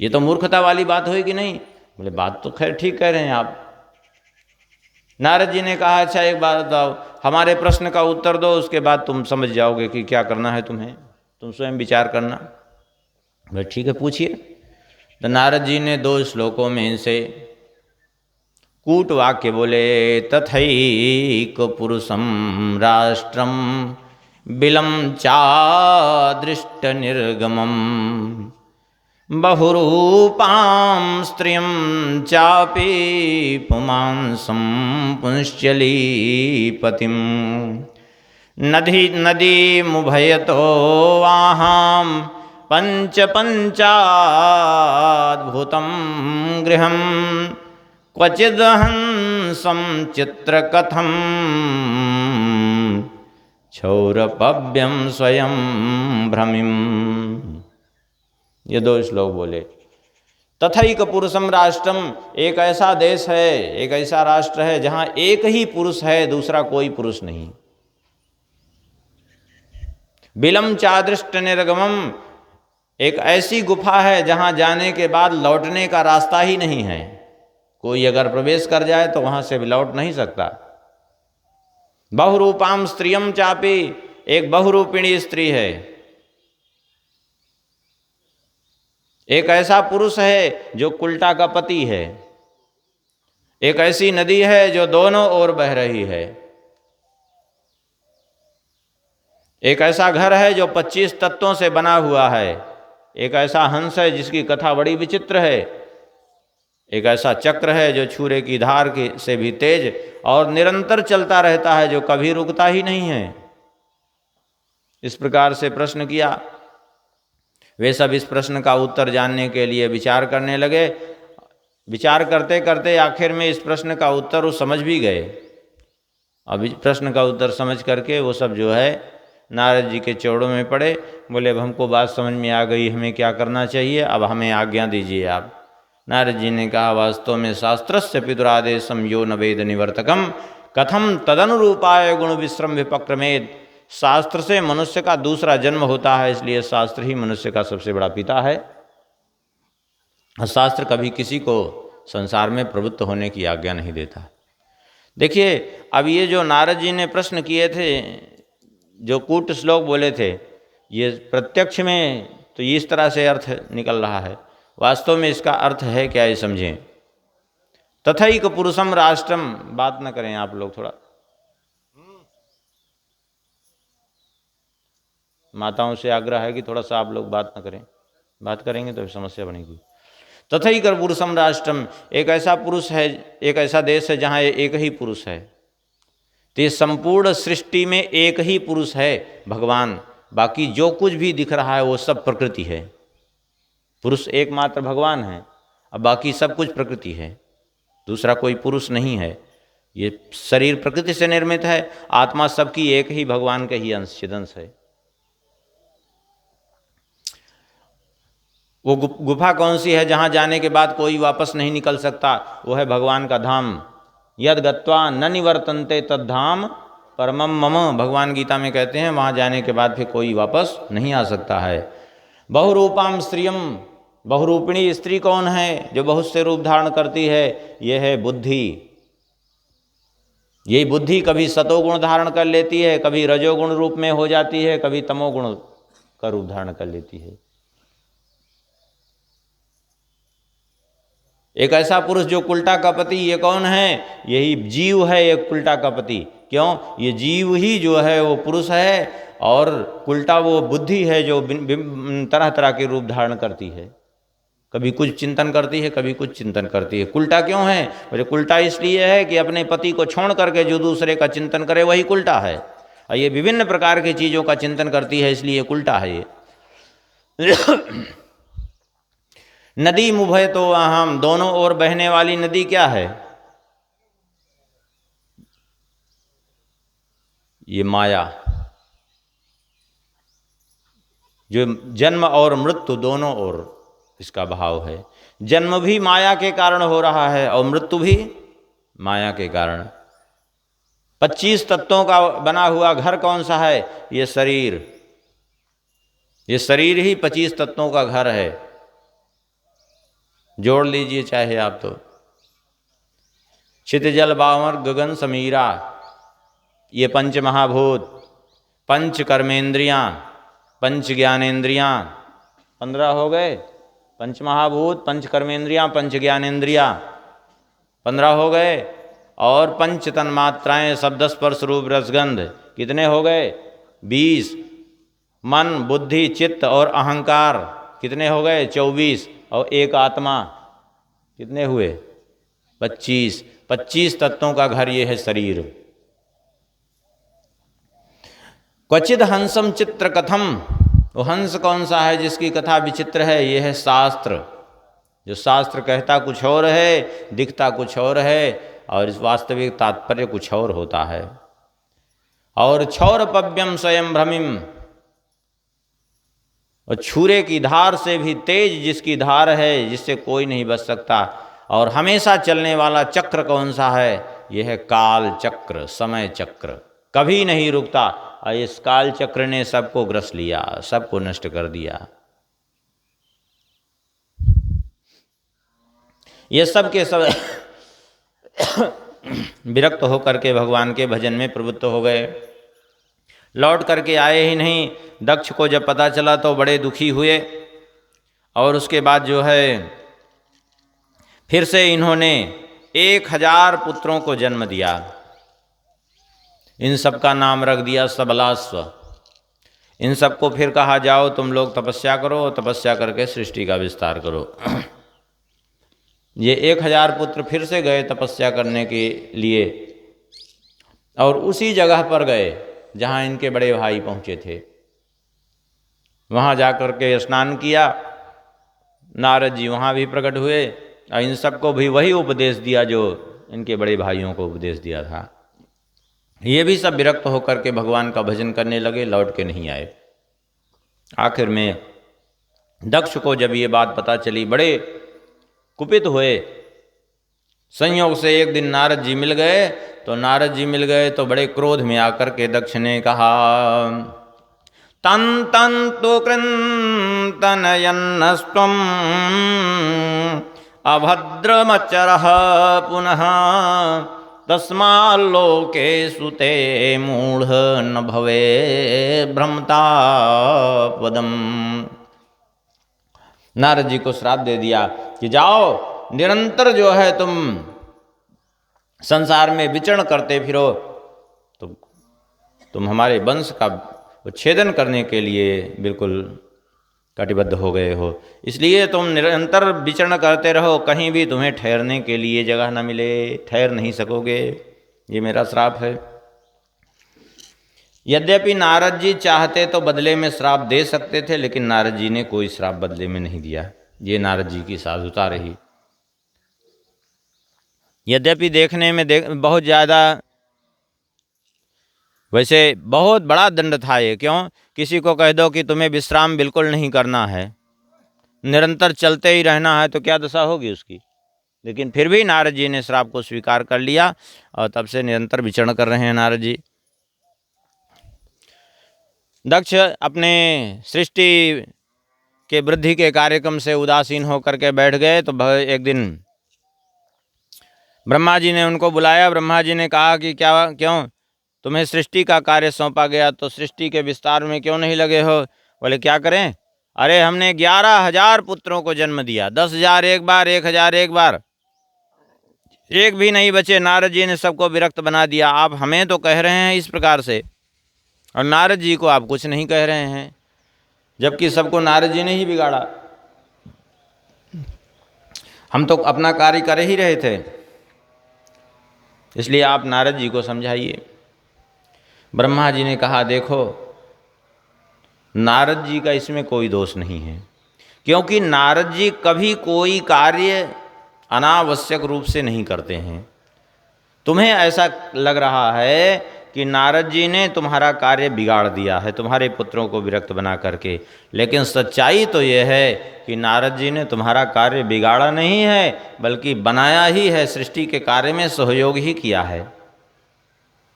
ये तो मूर्खता वाली बात हुई कि नहीं? बोले बात तो खैर ठीक कह रहे हैं आप। नारद जी ने कहा, अच्छा एक बात बताओ, हमारे प्रश्न का उत्तर दो, उसके बाद तुम समझ जाओगे कि क्या करना है तुम्हें, तुम स्वयं विचार करना। बोले ठीक है पूछिए। तो नारद जी ने 2 श्लोकों में इनसे कूट वाक्य बोले, तथैक पुरुषम राष्ट्रम बिलम चादृष्ट निर्गमम बहुरूपां स्त्रियं चापि पुमांसं पुंश्चलीपतिं नदीमुभयतो वाहां पञ्चाद्भुतं गृहं क्वचिदहंसं चित्रकथं क्षौरपव्यं स्वयं भ्रमिम्। ये 2 श्लोक बोले। तथैक पुरुषम राष्ट्रम, एक ऐसा देश है, एक ऐसा राष्ट्र है जहां एक ही पुरुष है, दूसरा कोई पुरुष नहीं। बिलम चादृष्ट निर्गमम, एक ऐसी गुफा है जहां जाने के बाद लौटने का रास्ता ही नहीं है। कोई अगर प्रवेश कर जाए तो वहां से भी लौट नहीं सकता। बहुरूपाम स्त्रियम चापी, एक बहुरूपिणी स्त्री है। एक ऐसा पुरुष है जो कुल्टा का पति है। एक ऐसी नदी है जो दोनों ओर बह रही है। एक ऐसा घर है जो 25 तत्वों से बना हुआ है। एक ऐसा हंस है जिसकी कथा बड़ी विचित्र है। एक ऐसा चक्र है जो छुरे की धार से भी तेज और निरंतर चलता रहता है, जो कभी रुकता ही नहीं है। इस प्रकार से प्रश्न किया। वे सब इस प्रश्न का उत्तर जानने के लिए विचार करने लगे। विचार करते करते आखिर में इस प्रश्न का उत्तर वो समझ भी गए। अब इस प्रश्न का उत्तर समझ करके वो सब जो है नारद जी के चौड़ों में पड़े। बोले अब हमको बात समझ में आ गई, हमें क्या करना चाहिए, अब हमें आज्ञा दीजिए आप। नारद जी ने कहा, वास्तव में शास्त्रस्य पितुरादेशम यो न वेद निवर्तकम कथम तदनुरूपाय गुण विश्रम विपक्रमेद। शास्त्र से मनुष्य का दूसरा जन्म होता है, इसलिए शास्त्र ही मनुष्य का सबसे बड़ा पिता है। शास्त्र कभी किसी को संसार में प्रवृत्त होने की आज्ञा नहीं देता। देखिए, अब ये जो नारद जी ने प्रश्न किए थे, जो कूट श्लोक बोले थे, ये प्रत्यक्ष में तो इस तरह से अर्थ निकल रहा है। वास्तव में इसका अर्थ है क्या, ये समझें। तथैक पुरुषम राष्ट्रम, बात न करें आप लोग, थोड़ा माताओं से आग्रह है कि थोड़ा सा आप लोग बात न करें। बात करेंगे तो समस्या बनेगी। तथैक पुरुषम राष्ट्रम, एक ऐसा पुरुष है, एक ऐसा देश है जहाँ एक ही पुरुष है। तो ये संपूर्ण सृष्टि में एक ही पुरुष है, भगवान। बाकी जो कुछ भी दिख रहा है वो सब प्रकृति है। पुरुष एकमात्र भगवान है, अब बाकी सब कुछ प्रकृति है, दूसरा कोई पुरुष नहीं है। ये शरीर प्रकृति से निर्मित है, आत्मा सबकी एक ही भगवान का ही अंश चिदंश है। वो गुफा कौन सी है जहाँ जाने के बाद कोई वापस नहीं निकल सकता? वो है भगवान का धाम। यद गत्वा न निवर्तन्ते तद्धाम परमम मम, भगवान गीता में कहते हैं, वहाँ जाने के बाद फिर कोई वापस नहीं आ सकता है। बहुरूपाम स्त्रियम, बहुरूपिणी स्त्री कौन है जो बहुत से रूप धारण करती है? यह है बुद्धि। यही बुद्धि कभी सतोगुण धारण कर लेती है, कभी रजोगुण रूप में हो जाती है, कभी तमोगुण का रूप धारण कर लेती है। एक ऐसा पुरुष जो कुल्टा का पति, ये कौन है? यही जीव है, एक कुल्टा का पति। क्यों? ये जीव ही जो है वो पुरुष है, और कुल्टा वो बुद्धि है जो तरह तरह के रूप धारण करती है। कभी कुछ चिंतन करती है, कभी कुछ चिंतन करती है। कुल्टा क्यों है? बोले कुल्टा इसलिए है कि अपने पति को छोड़ करके जो दूसरे का चिंतन करे वही कुल्टा है। और ये विभिन्न प्रकार की चीज़ों का चिंतन करती है, इसलिए कुल्टा है ये। नदी मुभय तो अहम, दोनों ओर बहने वाली नदी क्या है? ये माया। जो जन्म और मृत्यु दोनों ओर इसका भाव है। जन्म भी माया के कारण हो रहा है और मृत्यु भी माया के कारण। 25 तत्वों का बना हुआ घर कौन सा है? ये शरीर। ये शरीर ही 25 तत्वों का घर है। जोड़ लीजिए चाहे आप तो। क्षितिजल बावर गगन समीरा, ये पंच महाभूत, पंच कर्मेंद्रियां, पंच ज्ञानेन्द्रियां, 15 हो गए। पंच महाभूत, पंच कर्मेंद्रियां, पंच ज्ञानेन्द्रियां 15 हो गए। और पंच तन्मात्राएं, शब्द स्पर्श रूप रसगंध, कितने हो गए? 20। मन बुद्धि चित्त और अहंकार कितने हो गए? 24, और एक आत्मा, कितने हुए? 25। 25 तत्वों का घर ये है शरीर। क्वचिद हंसम चित्र कथम, वो हंस कौन सा है जिसकी कथा विचित्र है? ये है शास्त्र। जो शास्त्र कहता कुछ और है, दिखता कुछ और है, और इस वास्तविक तात्पर्य कुछ और होता है। और क्षौरपव्यम स्वयं भ्रमिम, और छुरे की धार से भी तेज जिसकी धार है, जिससे कोई नहीं बच सकता। और हमेशा चलने वाला चक्र कौन सा है? यह है काल चक्र, समय चक्र, कभी नहीं रुकता। और इस काल चक्र ने सबको ग्रस लिया, सबको नष्ट कर दिया। ये सब के सब विरक्त होकर के भगवान के भजन में प्रवृत्त हो गए, लौट करके आए ही नहीं। दक्ष को जब पता चला तो बड़े दुखी हुए, और उसके बाद जो है फिर से इन्होंने 1000 पुत्रों को जन्म दिया। इन सब का नाम रख दिया सबलाश्व। इन सबको फिर कहा जाओ तुम लोग तपस्या करो, तपस्या करके सृष्टि का विस्तार करो। ये 1000 पुत्र फिर से गए तपस्या करने के लिए, और उसी जगह पर गए जहाँ इनके बड़े भाई पहुँचे थे। वहाँ जाकर के स्नान किया। नारद जी वहाँ भी प्रकट हुए, और इन सबको भी वही उपदेश दिया जो इनके बड़े भाइयों को उपदेश दिया था। ये भी सब विरक्त होकर के भगवान का भजन करने लगे, लौट के नहीं आए। आखिर में दक्ष को जब ये बात पता चली, बड़े कुपित हुए। संयोग से एक दिन नारद जी मिल गए, तो नारद जी मिल गए तो बड़े क्रोध में आकर के दक्ष ने कहा, तन तन तो कृन्तनयन्नस्त्वम् अभद्रमचरः पुनः तस्माल्लोकेषु ते मूढ़ न भवे भ्रमतापदम्। नारद जी को श्राप दे दिया कि जाओ, निरंतर जो है तुम संसार में विचरण करते फिरो, तो तुम हमारे वंश का छेदन करने के लिए बिल्कुल कटिबद्ध हो गए हो। इसलिए तुम निरंतर विचरण करते रहो, कहीं भी तुम्हें ठहरने के लिए जगह न मिले, ठहर नहीं सकोगे। ये मेरा श्राप है। यद्यपि नारद जी चाहते तो बदले में श्राप दे सकते थे, लेकिन नारद जी ने कोई श्राप बदले में नहीं दिया। ये नारद जी की साधुता रही। यद्यपि देखने में बहुत ज़्यादा, वैसे बहुत बड़ा दंड था ये। क्यों? किसी को कह दो कि तुम्हें विश्राम बिल्कुल नहीं करना है, निरंतर चलते ही रहना है, तो क्या दशा होगी उसकी। लेकिन फिर भी नारद जी ने श्राप को स्वीकार कर लिया, और तब से निरंतर विचरण कर रहे हैं नारद जी। दक्ष अपने सृष्टि के वृद्धि के कार्यक्रम से उदासीन होकर के बैठ गए। तो एक दिन ब्रह्मा जी ने उनको बुलाया। ब्रह्मा जी ने कहा कि क्यों तुम्हें सृष्टि का कार्य सौंपा गया, तो सृष्टि के विस्तार में क्यों नहीं लगे हो? बोले क्या करें? अरे हमने 11,000 पुत्रों को जन्म दिया, 10,000 एक बार, 1,000 एक बार, एक भी नहीं बचे। नारद जी ने सबको विरक्त बना दिया। आप हमें तो कह रहे हैं इस प्रकार से, और नारद जी को आप कुछ नहीं कह रहे हैं, जबकि सबको नारद जी ने ही बिगाड़ा। हम तो अपना कार्य कर ही रहे थे, इसलिए आप नारद जी को समझाइए। ब्रह्मा जी ने कहा देखो, नारद जी का इसमें कोई दोष नहीं है, क्योंकि नारद जी कभी कोई कार्य अनावश्यक रूप से नहीं करते हैं। तुम्हें ऐसा लग रहा है कि नारद जी ने तुम्हारा कार्य बिगाड़ दिया है, तुम्हारे पुत्रों को विरक्त बना करके, लेकिन सच्चाई तो यह है कि नारद जी ने तुम्हारा कार्य बिगाड़ा नहीं है, बल्कि बनाया ही है। सृष्टि के कार्य में सहयोग ही किया है।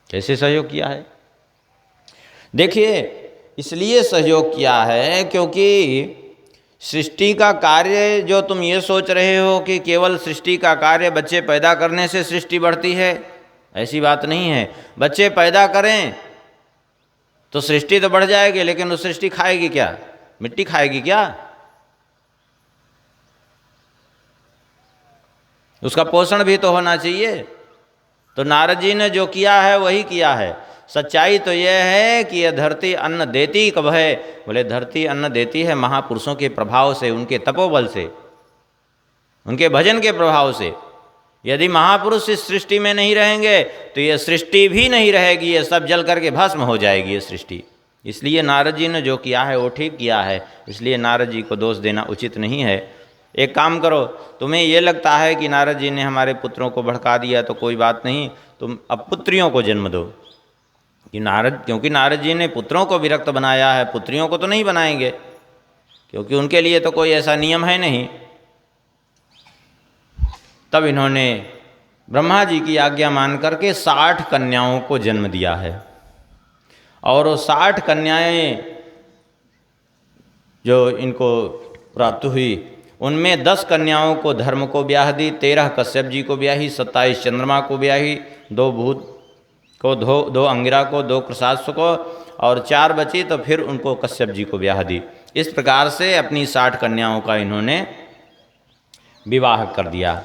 कैसे सहयोग किया है? देखिए, इसलिए सहयोग किया है क्योंकि सृष्टि का कार्य, जो तुम ये सोच रहे हो कि केवल सृष्टि का कार्य बच्चे पैदा करने से सृष्टि बढ़ती है, ऐसी बात नहीं है। बच्चे पैदा करें तो सृष्टि तो बढ़ जाएगी, लेकिन वो सृष्टि खाएगी क्या? मिट्टी खाएगी क्या? उसका पोषण भी तो होना चाहिए। तो नारद जी ने जो किया है वही किया है। सच्चाई तो यह है कि यह धरती अन्न देती कब है? बोले धरती अन्न देती है महापुरुषों के प्रभाव से, उनके तपोबल से, उनके भजन के प्रभाव से। यदि महापुरुष इस सृष्टि में नहीं रहेंगे तो यह सृष्टि भी नहीं रहेगी, ये सब जल करके भस्म हो जाएगी ये सृष्टि। इसलिए नारद जी ने जो किया है वो ठीक किया है, इसलिए नारद जी को दोष देना उचित नहीं है। एक काम करो, तुम्हें ये लगता है कि नारद जी ने हमारे पुत्रों को भड़का दिया तो कोई बात नहीं, तुम अब पुत्रियों को जन्म दो। क्योंकि नारद जी ने पुत्रों को विरक्त बनाया है, पुत्रियों को तो नहीं बनाएंगे, क्योंकि उनके लिए तो कोई ऐसा नियम है नहीं। तब इन्होंने ब्रह्मा जी की आज्ञा मान करके 60 कन्याओं को जन्म दिया है। और वो 60 कन्याएं जो इनको प्राप्त हुई, उनमें 10 कन्याओं को धर्म को ब्याह दी, 13 कश्यप जी को ब्याही, 27 चंद्रमा को ब्याही, 2 भूत को, 2 अंगिरा को, 2 कृशास्व को, और 4 बची तो फिर उनको कश्यप जी को ब्याह दी। इस प्रकार से अपनी 60 कन्याओं का इन्होंने विवाह कर दिया।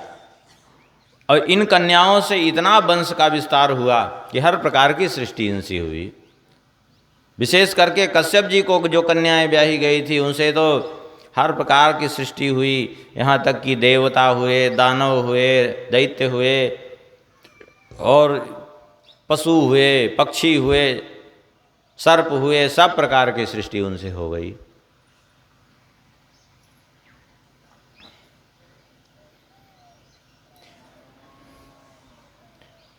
और इन कन्याओं से इतना वंश का विस्तार हुआ कि हर प्रकार की सृष्टि इनसे हुई। विशेष करके कश्यप जी को जो कन्याएं ब्याही गई थी उनसे तो हर प्रकार की सृष्टि हुई, यहाँ तक कि देवता हुए, दानव हुए, दैत्य हुए, और पशु हुए, पक्षी हुए, सर्प हुए, सब प्रकार की सृष्टि उनसे हो गई।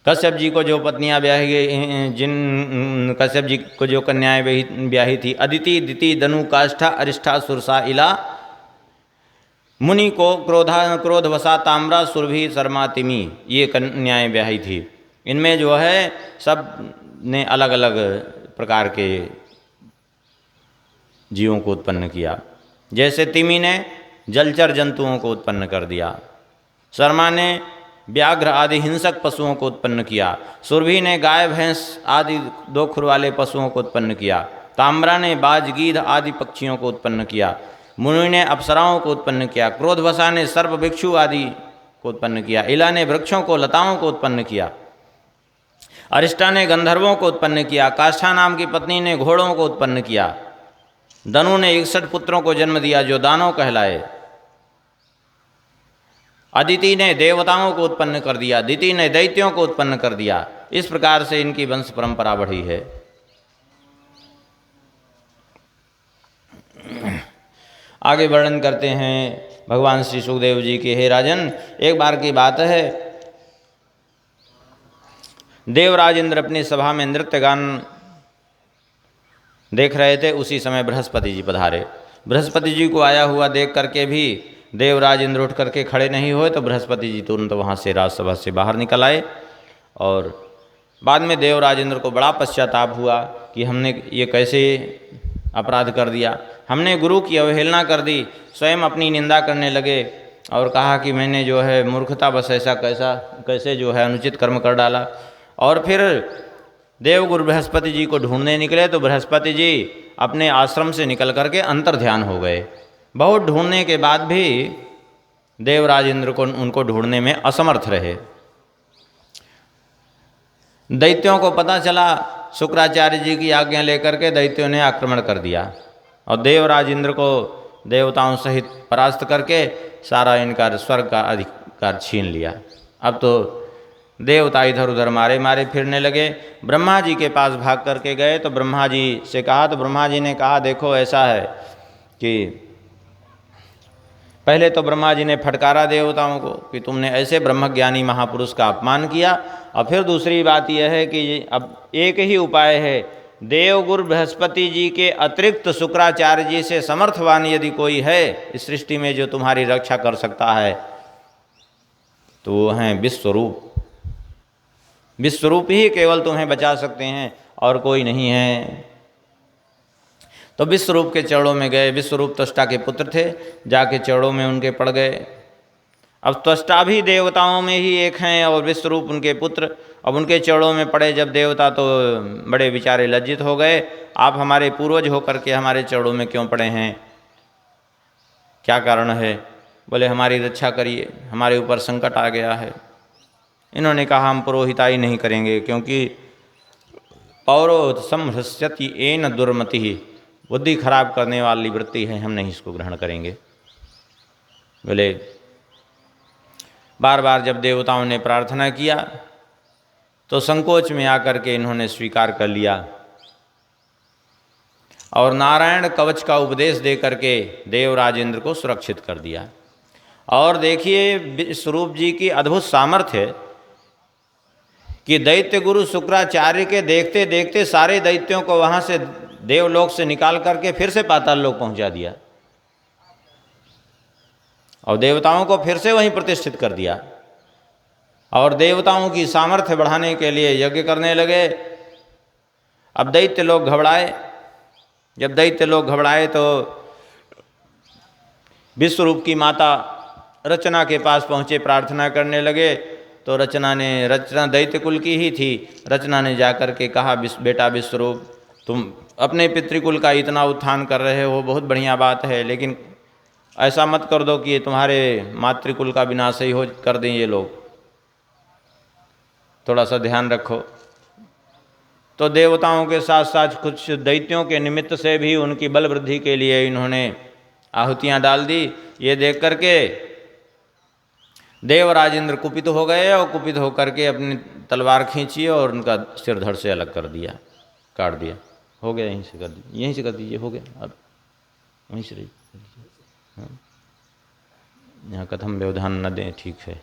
कश्यप जी को जो पत्नियां ब्याही गई, जिन कश्यप जी को जो कन्याएं ब्याही थी, अदिति, दिति, दनु, काष्ठा, अरिष्ठा, सुरसा, इला, मुनि को क्रोधवसा, ताम्रा, सुरभि, शर्मा, तिमी, ये कन्याएं ब्याही थी। इनमें जो है सब ने अलग अलग प्रकार के जीवों को उत्पन्न किया। जैसे तिमी ने जलचर जंतुओं को उत्पन्न कर दिया, शर्मा ने व्याघ्र आदि हिंसक पशुओं को उत्पन्न किया, सुरभि ने गाय भैंस आदि 2 खुर वाले पशुओं को उत्पन्न किया, ताम्रा ने बाज गीध आदि पक्षियों को उत्पन्न किया, मुनि ने अप्सराओं को उत्पन्न किया, क्रोधवसा ने सर्प भिक्षु आदि को उत्पन्न किया, इला ने वृक्षों को, लताओं को उत्पन्न किया, अरिष्टा ने गंधर्वों को उत्पन्न किया, काष्ठा नाम की पत्नी ने घोड़ों को उत्पन्न किया, दनु ने 61 पुत्रों को जन्म दिया जो दानव कहलाए, अदिति ने देवताओं को उत्पन्न कर दिया, दिति ने दैत्यों को उत्पन्न कर दिया। इस प्रकार से इनकी वंश परंपरा बढ़ी है। आगे वर्णन करते हैं भगवान श्री सुखदेव जी के। हे राजन, एक बार की बात है, देवराज इंद्र अपनी सभा में नृत्य गान देख रहे थे। उसी समय बृहस्पति जी पधारे। बृहस्पति जी को आया हुआ देख करके भी देवराज इंद्र उठ करके खड़े नहीं हुए, तो बृहस्पति जी तुरंत वहाँ से राजसभा से बाहर निकल आए। और बाद में देवराज इंद्र को बड़ा पश्चाताप हुआ कि हमने ये कैसे अपराध कर दिया, हमने गुरु की अवहेलना कर दी। स्वयं अपनी निंदा करने लगे और कहा कि मैंने जो है मूर्खता बस ऐसा कैसे जो है अनुचित कर्म कर डाला। और फिर देवगुरु बृहस्पति जी को ढूंढने निकले तो बृहस्पति जी अपने आश्रम से निकल करके अंतर ध्यान हो गए। बहुत ढूंढने के बाद भी देवराज इंद्र को उनको ढूंढने में असमर्थ रहे। दैत्यों को पता चला, शुक्राचार्य जी की आज्ञा लेकर के दैत्यों ने आक्रमण कर दिया और देवराज इंद्र को देवताओं सहित परास्त करके सारा इनका स्वर्ग का अधिकार छीन लिया। अब तो देवता इधर उधर मारे मारे फिरने लगे। ब्रह्मा जी के पास भाग करके गए तो ब्रह्मा जी से कहा, तो ब्रह्मा जी ने कहा देखो ऐसा है कि पहले तो ब्रह्मा जी ने फटकारा देवताओं को कि तुमने ऐसे ब्रह्मज्ञानी महापुरुष का अपमान किया। और फिर दूसरी बात यह है कि अब एक ही उपाय है, देवगुरु बृहस्पति जी के अतिरिक्त शुक्राचार्य जी से समर्थवान यदि कोई है इस सृष्टि में जो तुम्हारी रक्षा कर सकता है तो वो हैं विश्वरूप। विश्वरूप ही केवल तुम्हें बचा सकते हैं और कोई नहीं है। तो विश्वरूप के चरणों में गए। विश्वरूप त्वष्टा के पुत्र थे, जाके चरणों में उनके पड़ गए। अब त्वष्टा भी देवताओं में ही एक हैं और विश्वरूप उनके पुत्र। अब उनके चरणों में पड़े जब देवता तो बड़े बेचारे लज्जित हो गए, आप हमारे पूर्वज होकर के हमारे चरणों में क्यों पड़े हैं, क्या कारण है? बोले हमारी रक्षा करिए, हमारे ऊपर संकट आ गया है। इन्होंने कहा हम पुरोहिताई नहीं करेंगे, क्योंकि पौरोध संहृष्यति एन दुर्मति, बुद्धि खराब करने वाली वृत्ति है, हम नहीं इसको ग्रहण करेंगे। बोले बार बार जब देवताओं ने प्रार्थना किया तो संकोच में आकर के इन्होंने स्वीकार कर लिया और नारायण कवच का उपदेश दे करके देवराज इंद्र को सुरक्षित कर दिया। और देखिए विश्वरूप जी की अद्भुत सामर्थ्य है कि दैत्य गुरु शुक्राचार्य के देखते देखते सारे दैत्यों को वहाँ से देवलोक से निकाल करके फिर से पाताल लोक पहुँचा दिया और देवताओं को फिर से वहीं प्रतिष्ठित कर दिया और देवताओं की सामर्थ्य बढ़ाने के लिए यज्ञ करने लगे। अब दैत्य लोग घबराए, जब दैत्य लोग घबराए तो विश्वरूप की माता रचना के पास पहुँचे, प्रार्थना करने लगे। तो रचना दैत्य कुल की ही थी। रचना ने जाकर के कहा, बेटा विश्वरूप, तुम अपने पितृकुल का इतना उत्थान कर रहे हो, बहुत बढ़िया बात है, लेकिन ऐसा मत कर दो कि ये तुम्हारे मातृकुल का विनाश ही हो कर दें ये लोग, थोड़ा सा ध्यान रखो। तो देवताओं के साथ साथ कुछ दैत्यों के निमित्त से भी उनकी बल वृद्धि के लिए इन्होंने आहुतियाँ डाल दी। ये देख करके देवराज इंद्र कुपित हो गए और कुपित होकर के अपनी तलवार खींची और उनका सिर धड़ से अलग कर दिया, काट दिया। हो गया, यहीं से कर दीजिए, यहीं से कर दीजिए, हो गया, अब वहीं से रही। हाँ, यहाँ कथम व्यवधान न दें, ठीक है।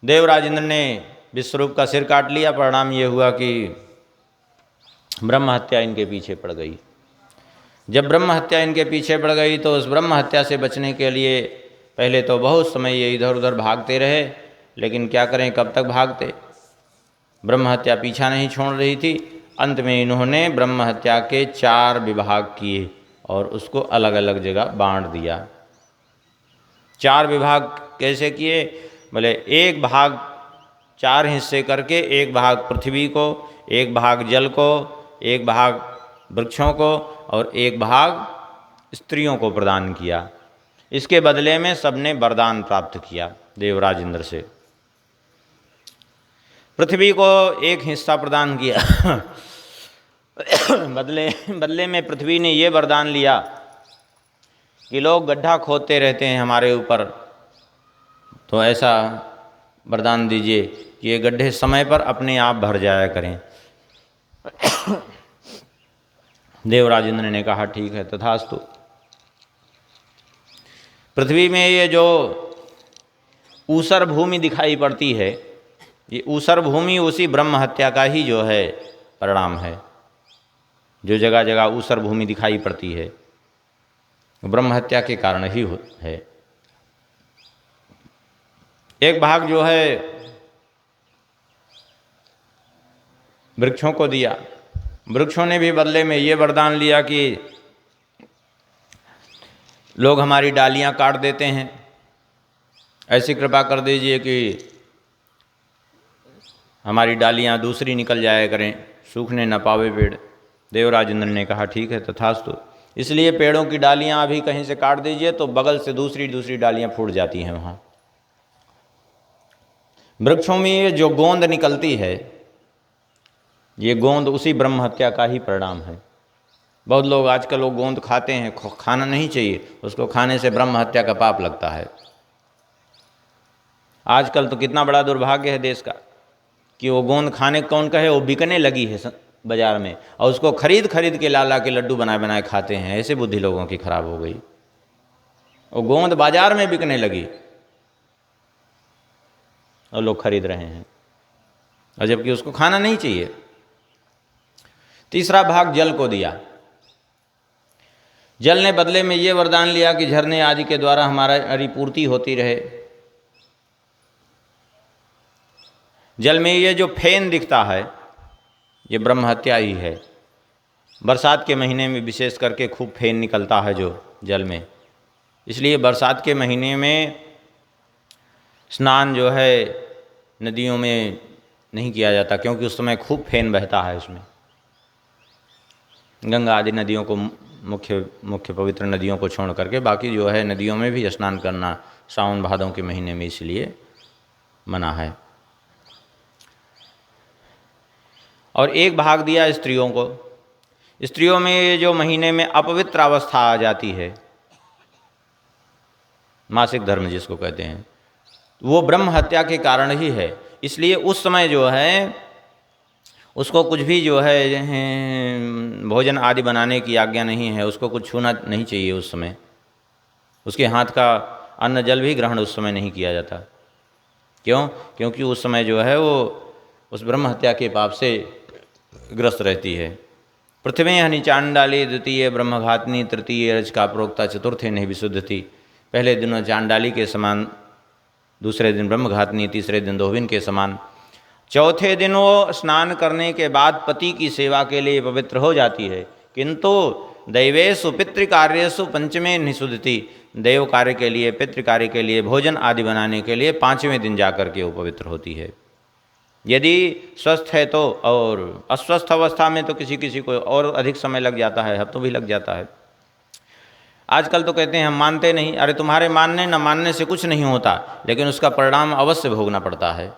देवराज इंद्र ने विश्वरूप का सिर काट लिया। परिणाम ये हुआ कि ब्रह्म हत्या इनके पीछे पड़ गई। जब ब्रह्म हत्या इनके पीछे पड़ गई तो उस ब्रह्म हत्या से बचने के लिए पहले तो बहुत समय ये इधर उधर भागते रहे, लेकिन क्या करें, कब तक भागते, ब्रह्म हत्या पीछा नहीं छोड़ रही थी। अंत में इन्होंने ब्रह्म हत्या के 4 विभाग किए और उसको अलग अलग जगह बांट दिया। 4 विभाग कैसे किए? बोले एक भाग 4 हिस्से करके, एक भाग पृथ्वी को, एक भाग जल को, एक भाग वृक्षों को और एक भाग स्त्रियों को प्रदान किया। इसके बदले में सबने वरदान प्राप्त किया देवराज इंद्र से। पृथ्वी को एक हिस्सा प्रदान किया बदले में पृथ्वी ने ये वरदान लिया कि लोग गड्ढा खोदते रहते हैं हमारे ऊपर, तो ऐसा वरदान दीजिए कि ये गड्ढे समय पर अपने आप भर जाया करें। देवराज इंद्र ने कहा ठीक है, तथास्तु। पृथ्वी में ये जो ऊसर भूमि दिखाई पड़ती है, ये ऊसर भूमि उसी ब्रह्म हत्या का ही जो है परिणाम है। जो जगह जगह ऊसर भूमि दिखाई पड़ती है ब्रह्म हत्या के कारण ही है। एक भाग जो है वृक्षों को दिया। वृक्षों ने भी बदले में ये वरदान लिया कि लोग हमारी डालियां काट देते हैं, ऐसी कृपा कर दीजिए कि हमारी डालियां दूसरी निकल जाया करें, सूखने न पावे पेड़। देवराज इंद्र ने कहा ठीक है, तथास्तु। इसलिए पेड़ों की डालियां अभी कहीं से काट दीजिए तो बगल से दूसरी डालियां फूट जाती हैं वहाँ। वृक्षों में ये जो गोंद निकलती है, ये गोंद उसी ब्रह्म हत्या का ही परिणाम है। बहुत लोग आजकल वो गोंद खाते हैं, खाना नहीं चाहिए, उसको खाने से ब्रह्म हत्या का पाप लगता है। आजकल तो कितना बड़ा दुर्भाग्य है देश का कि वो गोंद खाने कौन कहे, वो बिकने लगी है बाजार में और उसको खरीद के लाला के लड्डू बनाए खाते हैं। ऐसे बुद्धि लोगों की खराब हो गई। वो गोंद बाजार में बिकने लगी और लोग खरीद रहे हैं, और जबकि उसको खाना नहीं चाहिए। तीसरा भाग जल को दिया। जल ने बदले में ये वरदान लिया कि झरने आदि के द्वारा हमारी पूर्ति होती रहे। जल में ये जो फेन दिखता है, ये ब्रह्म हत्या ही है। बरसात के महीने में विशेष करके खूब फेन निकलता है जो जल में, इसलिए बरसात के महीने में स्नान जो है नदियों में नहीं किया जाता, क्योंकि उस समय खूब फेन बहता है उसमें। गंगा आदि नदियों को मुख्य पवित्र नदियों को छोड़ करके बाकी जो है नदियों में भी स्नान करना सावन भादों के महीने में इसलिए मना है। और एक भाग दिया स्त्रियों को। स्त्रियों में जो महीने में अपवित्र अवस्था आ जाती है, मासिक धर्म जिसको कहते हैं, वो ब्रह्म हत्या के कारण ही है। इसलिए उस समय जो है उसको कुछ भी जो है भोजन आदि बनाने की आज्ञा नहीं है, उसको कुछ छूना नहीं चाहिए उस समय। उसके हाथ का अन्न जल भी ग्रहण उस समय नहीं किया जाता। क्यों? क्योंकि उस समय जो है वो उस ब्रह्म हत्या के पाप से ग्रस्त रहती है। पृथ्वी हनि चांडाली द्वितीय ब्रह्मघातनी तृतीय रज का प्रोक्ता चतुर्थे नहीं विशुद्धति। पहले दिन चांडाली के समान, दूसरे दिन ब्रह्मघातनी, तीसरे दिन दोहिन के समान, चौथे दिन वो स्नान करने के बाद पति की सेवा के लिए पवित्र हो जाती है। किंतु दैवेशु पितृकार्येषु पंचमे निषुद्धति। देव कार्य के लिए, पितृ कार्य के लिए, भोजन आदि बनाने के लिए पांचवें दिन जाकर के वो पवित्र होती है। यदि स्वस्थ है तो, और अस्वस्थ अवस्था में तो किसी किसी को और अधिक समय लग जाता है, हफ्तों भी लग जाता है। आजकल तो कहते हैं हम मानते नहीं। अरे तुम्हारे मानने न मानने से कुछ नहीं होता, लेकिन उसका परिणाम अवश्य भोगना पड़ता है।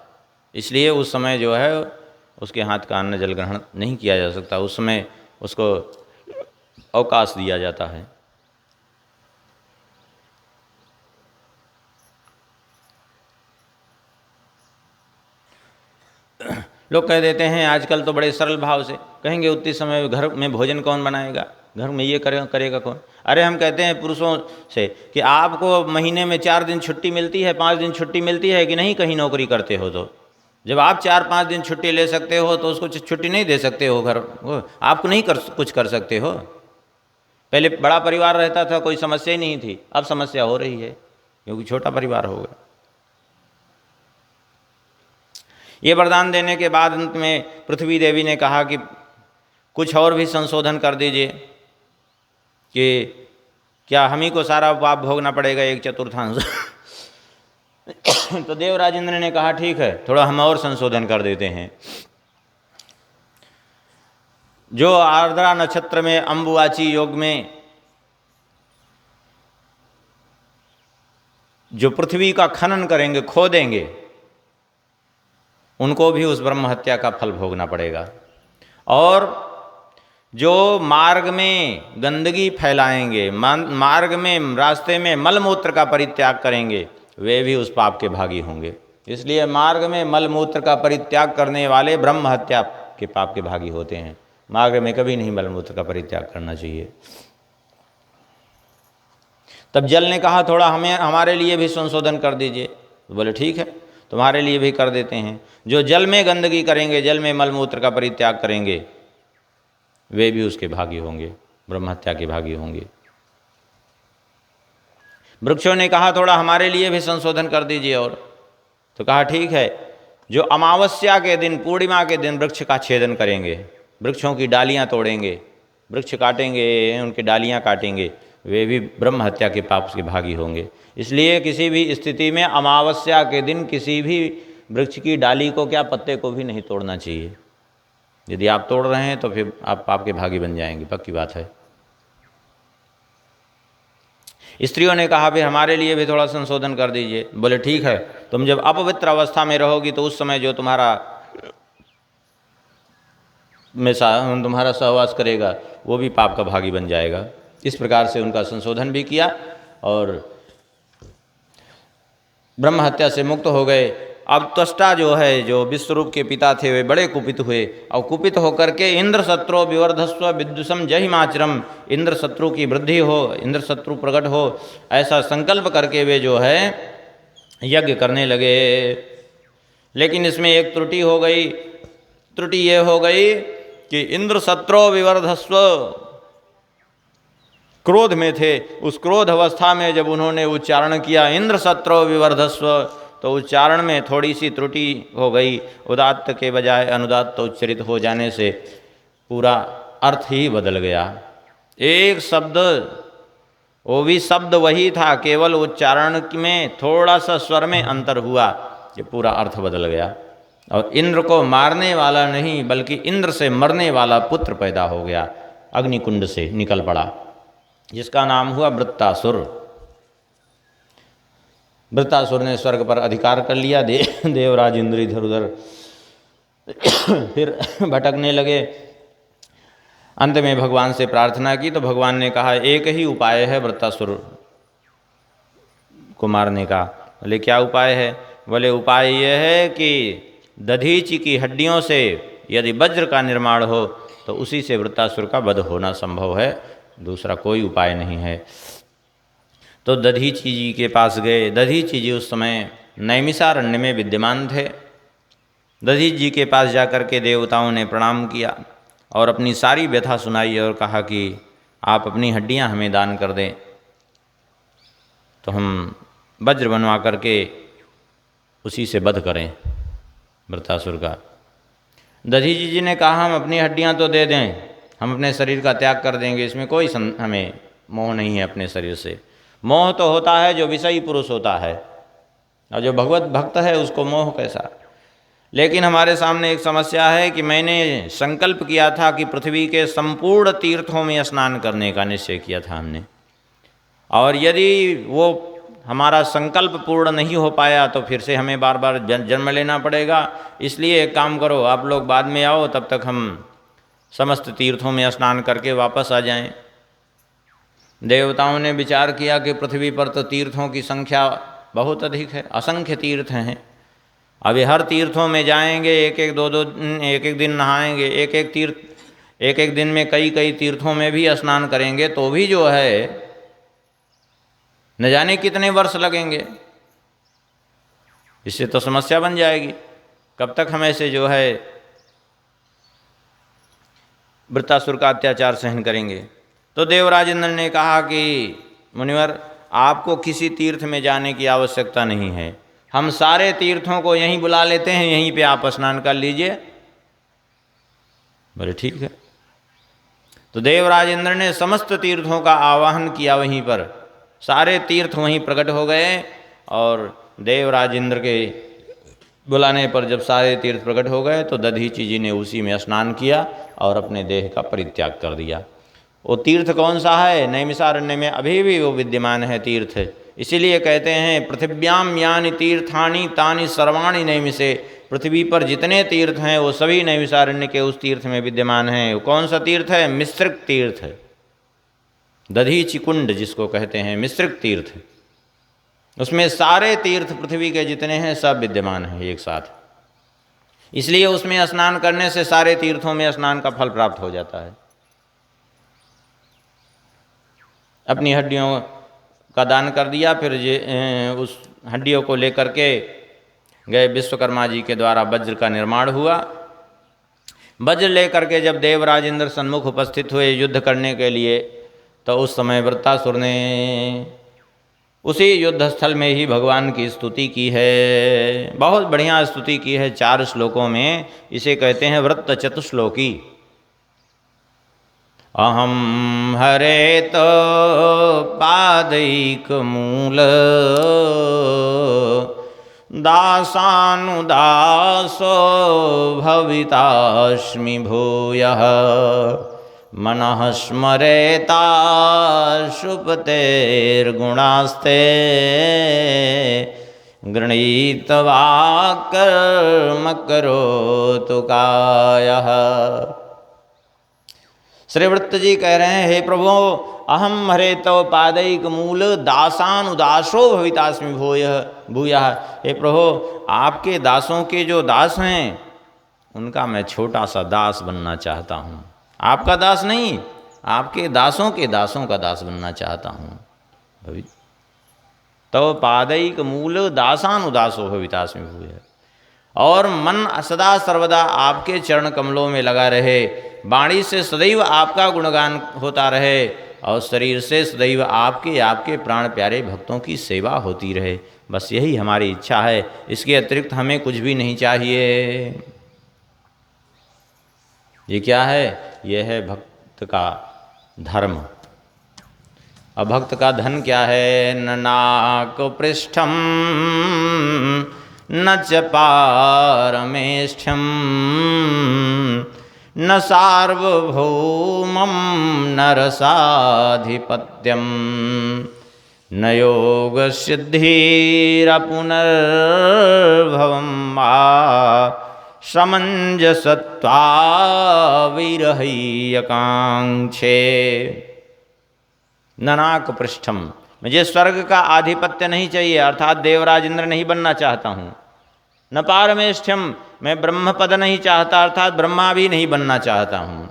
इसलिए उस समय जो है उसके हाथ का अन्न जल ग्रहण नहीं किया जा सकता, उस समय उसको अवकाश दिया जाता है। लोग कह देते हैं आजकल तो बड़े सरल भाव से कहेंगे उतनी समय घर में भोजन कौन बनाएगा, घर में ये करेगा कौन। अरे हम कहते हैं पुरुषों से कि आपको महीने में 4 दिन छुट्टी मिलती है, 5 दिन छुट्टी मिलती है कि नहीं, कहीं नौकरी करते हो तो। जब आप 4-5 दिन छुट्टी ले सकते हो तो उसको छुट्टी नहीं दे सकते हो, घर आपको नहीं कुछ कर सकते हो। पहले बड़ा परिवार रहता था, कोई समस्या ही नहीं थी, अब समस्या हो रही है क्योंकि छोटा परिवार हो गया। ये वरदान देने के बाद अंत में पृथ्वी देवी ने कहा कि कुछ और भी संशोधन कर दीजिए कि क्या हम ही को सारा पाप भोगना पड़ेगा, 1/4 तो देवराजेंद्र ने कहा ठीक है, थोड़ा हम और संशोधन कर देते हैं। जो आर्द्रा नक्षत्र में अम्बुवाची योग में जो पृथ्वी का खनन करेंगे, खोदेंगे, उनको भी उस ब्रह्म हत्या का फल भोगना पड़ेगा। और जो मार्ग में गंदगी फैलाएंगे, मार्ग में रास्ते में मलमूत्र का परित्याग करेंगे, वे भी उस पाप के भागी होंगे। इसलिए मार्ग में मलमूत्र का परित्याग करने वाले ब्रह्म हत्या के पाप के भागी होते हैं। मार्ग में कभी नहीं मलमूत्र का परित्याग करना चाहिए। तब जल ने कहा थोड़ा हमारे लिए भी संशोधन कर दीजिए। तो बोले ठीक है, तुम्हारे लिए भी कर देते हैं। जो जल में गंदगी करेंगे, जल में मलमूत्र का परित्याग करेंगे, वे भी उसके भागी होंगे, ब्रह्म हत्या के भागी होंगे। वृक्षों ने कहा थोड़ा हमारे लिए भी संशोधन कर दीजिए। और तो कहा ठीक है, जो अमावस्या के दिन, पूर्णिमा के दिन वृक्ष का छेदन करेंगे, वृक्षों की डालियां तोड़ेंगे, वृक्ष काटेंगे, उनकी डालियां काटेंगे, वे भी ब्रह्म हत्या के पाप के भागी होंगे। इसलिए किसी भी स्थिति में अमावस्या के दिन किसी भी वृक्ष की डाली को, क्या पत्ते को भी नहीं तोड़ना चाहिए। यदि आप तोड़ रहे हैं तो फिर आप पाप के भागी बन जाएंगे, पक्की बात है। स्त्रियों ने कहा भी हमारे लिए भी थोड़ा संशोधन कर दीजिए। बोले ठीक है, तुम जब अपवित्र अवस्था में रहोगी तो उस समय जो तुम्हारा सहवास करेगा वो भी पाप का भागी बन जाएगा। इस प्रकार से उनका संशोधन भी किया और ब्रह्म हत्या से मुक्त हो गए। अब त्वष्टा जो है, जो विश्वरूप के पिता थे, वे बड़े कुपित हुए और कुपित होकर के इंद्र शत्रु विवर्धस्व विद्युषम जहिमाचरम, इंद्र शत्रु की वृद्धि हो, इंद्र शत्रु प्रकट हो, ऐसा संकल्प करके वे जो है यज्ञ करने लगे। लेकिन इसमें एक त्रुटि हो गई। त्रुटि ये हो गई कि इंद्र शत्रु विवर्धस्व क्रोध में थे। उस क्रोध अवस्था में जब उन्होंने उच्चारण किया इंद्र शत्रु विवर्धस्व, तो उच्चारण में थोड़ी सी त्रुटि हो गई। उदात्त के बजाय अनुदात्त उच्चरित हो जाने से पूरा अर्थ ही बदल गया। एक शब्द, वो भी शब्द वही था, केवल उच्चारण में थोड़ा सा स्वर में अंतर हुआ, ये पूरा अर्थ बदल गया। और इंद्र को मारने वाला नहीं बल्कि इंद्र से मरने वाला पुत्र पैदा हो गया। अग्निकुंड से निकल पड़ा, जिसका नाम हुआ वृत्तासुर। वृत्तासुर ने स्वर्ग पर अधिकार कर लिया। देवराज इंद्र इधर उधर फिर भटकने लगे। अंत में भगवान से प्रार्थना की तो भगवान ने कहा एक ही उपाय है वृत्तासुर को मारने का। बोले क्या उपाय है? बोले उपाय यह है कि दधीचि की हड्डियों से यदि वज्र का निर्माण हो तो उसी से वृत्तासुर का वध होना संभव है, दूसरा कोई उपाय नहीं है। तो दधीचि जी के पास गए। दधीचि जी उस समय नैमिषारण्य में विद्यमान थे। दधीचि जी के पास जाकर के देवताओं ने प्रणाम किया और अपनी सारी व्यथा सुनाई और कहा कि आप अपनी हड्डियां हमें दान कर दें तो हम वज्र बनवा करके उसी से वध करें वृत्तासुर का। दधीचि जी ने कहा हम अपनी हड्डियां तो दे दें, हम अपने शरीर का त्याग कर देंगे, इसमें कोई हमें मोह नहीं है अपने शरीर से। मोह तो होता है जो विषयी पुरुष होता है, और जो भगवत भक्त है उसको मोह कैसा। लेकिन हमारे सामने एक समस्या है कि मैंने संकल्प किया था कि पृथ्वी के संपूर्ण तीर्थों में स्नान करने का निश्चय किया था हमने, और यदि वो हमारा संकल्प पूर्ण नहीं हो पाया तो फिर से हमें बार बार जन्म लेना पड़ेगा। इसलिए एक काम करो, आप लोग बाद में आओ, तब तक हम समस्त तीर्थों में स्नान करके वापस आ जाएं। देवताओं ने विचार किया कि पृथ्वी पर तो तीर्थों की संख्या बहुत अधिक है, असंख्य तीर्थ हैं। अभी हर तीर्थों में जाएंगे, एक एक दिन नहाएंगे, एक एक दिन में कई कई तीर्थों में भी स्नान करेंगे तो भी जो है न जाने कितने वर्ष लगेंगे। इससे तो समस्या बन जाएगी। कब तक हम ऐसे जो है वृत्तासुर का अत्याचार सहन करेंगे? तो देवराज इंद्र ने कहा कि मुनिवर आपको किसी तीर्थ में जाने की आवश्यकता नहीं है, हम सारे तीर्थों को यहीं बुला लेते हैं, यहीं पे आप स्नान कर लीजिए। बोले ठीक है। तो देवराज इंद्र ने समस्त तीर्थों का आवाहन किया, वहीं पर सारे तीर्थ वहीं प्रकट हो गए। और देवराज इंद्र के बुलाने पर जब सारे तीर्थ प्रकट हो गए तो दधीचि जी ने उसी में स्नान किया और अपने देह का परित्याग कर दिया। वो तीर्थ कौन सा है? नैमिषारण्य में अभी भी वो विद्यमान है तीर्थ। इसीलिए कहते हैं पृथिव्याम यानि तीर्थानि तानि सर्वाणि नैमिषे। पृथ्वी पर जितने तीर्थ हैं वो सभी नैमिषारण्य के उस तीर्थ में विद्यमान हैं। कौन सा तीर्थ है? मिश्रिक तीर्थ है, दधीचि कुंड जिसको कहते हैं, मिश्रिक तीर्थ। उसमें सारे तीर्थ पृथ्वी के जितने हैं सब विद्यमान हैं एक साथ। इसलिए उसमें स्नान करने से सारे तीर्थों में स्नान का फल प्राप्त हो जाता है। अपनी हड्डियों का दान कर दिया, फिर उस हड्डियों को लेकर के गए। विश्वकर्मा जी के द्वारा वज्र का निर्माण हुआ। वज्र लेकर के जब देवराज इंद्र सन्मुख उपस्थित हुए युद्ध करने के लिए, तो उस समय वृत्तासुर ने उसी युद्ध स्थल में ही भगवान की स्तुति की है। बहुत बढ़िया स्तुति की है 4 श्लोकों में। इसे कहते हैं वृत्त चतुश्लोकी। अहम हरे तो पादैक मूल दासानुदासो भवितास्मि भूयः मनः स्मरेता शुपतेर्गुणास्ते गृणीत्वा कर्म करोतु कायः। श्रीवृत्त जी कह रहे हैं, हे प्रभु अहम हरे तव पादैक मूल दासानुदासो भवितास्मि भूयः। हे प्रभु आपके दासों के जो दास हैं उनका मैं छोटा सा दास बनना चाहता हूँ। आपका दास नहीं, आपके दासों के दासों का दास बनना चाहता हूँ। तव पादैक मूल दासानुदासो भवितास्मि भूयः। और मन सदा सर्वदा आपके चरण कमलों में लगा रहे, वाणी से सदैव आपका गुणगान होता रहे, और शरीर से सदैव आपके प्राण प्यारे भक्तों की सेवा होती रहे। बस यही हमारी इच्छा है, इसके अतिरिक्त हमें कुछ भी नहीं चाहिए। ये क्या है? यह है भक्त का धर्म। अब भक्त का धन क्या है? न नाक पृष्ठम न च पारमेष्ठ्यम न सार्वभौमं न रसाधिपत्यं न योगसिद्धिरपुनर्भवं वा समञ्जसत्वाविरहय्यकाङ्क्षे। ननाक पृष्ठम, मुझे स्वर्ग का आधिपत्य नहीं चाहिए, अर्थात देवराज इंद्र नहीं बनना चाहता हूँ। न पारमेष्ठ्यम, मैं ब्रह्म पद नहीं चाहता, अर्थात ब्रह्मा भी नहीं बनना चाहता हूँ।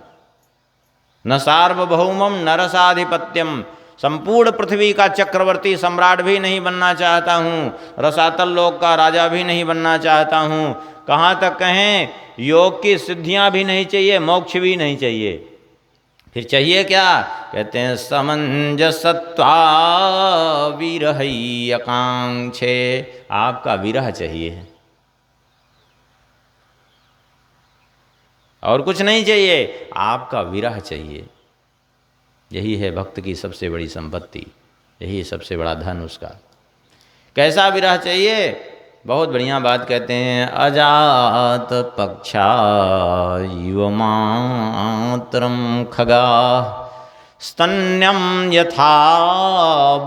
न सार्वभौमम न रसाधिपत्यम, संपूर्ण पृथ्वी का चक्रवर्ती सम्राट भी नहीं बनना चाहता हूँ, रसातल लोक का राजा भी नहीं बनना चाहता हूँ। कहाँ तक कहें, योग की सिद्धियाँ भी नहीं चाहिए, मोक्ष भी नहीं चाहिए। फिर चाहिए क्या? कहते हैं समञ्जसत्वाविरहय्यकाङ्क्षे, आपका विरह चाहिए और कुछ नहीं चाहिए, आपका विरह चाहिए। यही है भक्त की सबसे बड़ी संपत्ति, यही सबसे बड़ा धन उसका। कैसा विरह चाहिए? बहुत बढ़िया बात कहते हैं, अजात पक्षा इव मात्रम खगा स्तन्यम यथा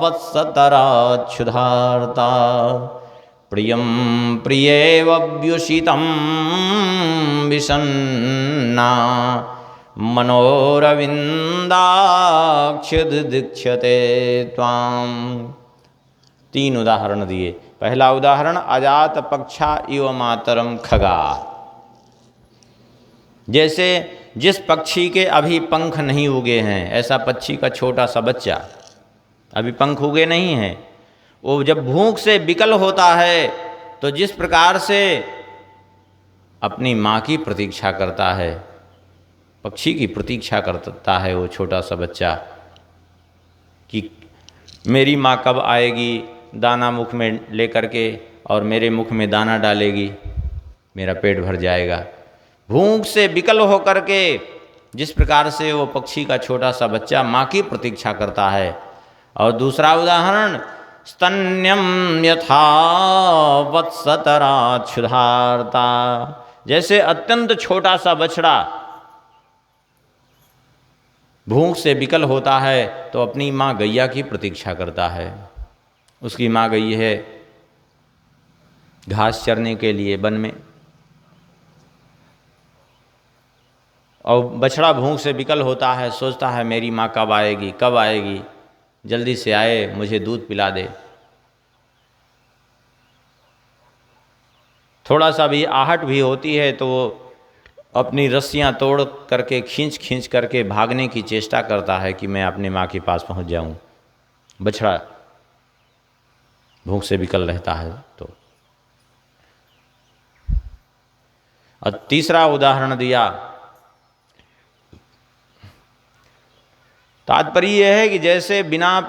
वत्सतराच्छुधार्ता प्रियं प्रियेवव्युषितं विषन्ना मनोरविन्दाक्षुदीक्षते त्वां। तीन उदाहरण दिए। पहला उदाहरण, अजात पक्षा इव मातरम खगा, जैसे जिस पक्षी के अभी पंख नहीं उगे हैं, ऐसा पक्षी का छोटा सा बच्चा, अभी पंख उगे नहीं हैं, वो जब भूख से विकल होता है तो जिस प्रकार से अपनी माँ की प्रतीक्षा करता है, पक्षी की प्रतीक्षा करता है वो छोटा सा बच्चा कि मेरी माँ कब आएगी, दाना मुख में लेकर के और मेरे मुख में दाना डालेगी, मेरा पेट भर जाएगा। भूख से विकल होकर के जिस प्रकार से वो पक्षी का छोटा सा बच्चा माँ की प्रतीक्षा करता है। और दूसरा उदाहरण, स्तन्यम यथा वत्सतराच्छुधार्ता, जैसे अत्यंत छोटा सा बछड़ा भूख से विकल होता है तो अपनी माँ गैया की प्रतीक्षा करता है। उसकी माँ गई है घास चरने के लिए वन में, और बछड़ा भूख से विकल होता है, सोचता है मेरी माँ कब आएगी, कब आएगी, जल्दी से आए, मुझे दूध पिला दे। थोड़ा सा भी आहट भी होती है तो वो अपनी रस्सियाँ तोड़ करके खींच करके भागने की चेष्टा करता है कि मैं अपने माँ के पास पहुँच जाऊँ। बछड़ा भूख से विकल रहता है तो। और तीसरा उदाहरण दिया, तात्पर्य यह है कि जैसे बिना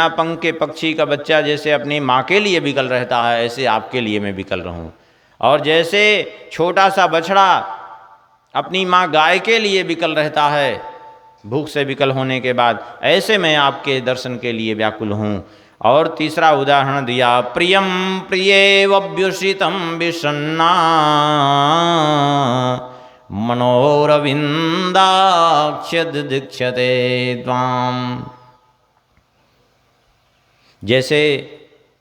पंख के पक्षी का बच्चा जैसे अपनी माँ के लिए विकल रहता है, ऐसे आपके लिए मैं विकल रहूं। और जैसे छोटा सा बछड़ा अपनी माँ गाय के लिए विकल रहता है भूख से विकल होने के बाद, ऐसे मैं आपके दर्शन के लिए व्याकुल हूँ। और तीसरा उदाहरण दिया, प्रियम प्रियेवव्युषितं विषन्ना मनोरविन्दाक्षदीक्षते त्वां। जैसे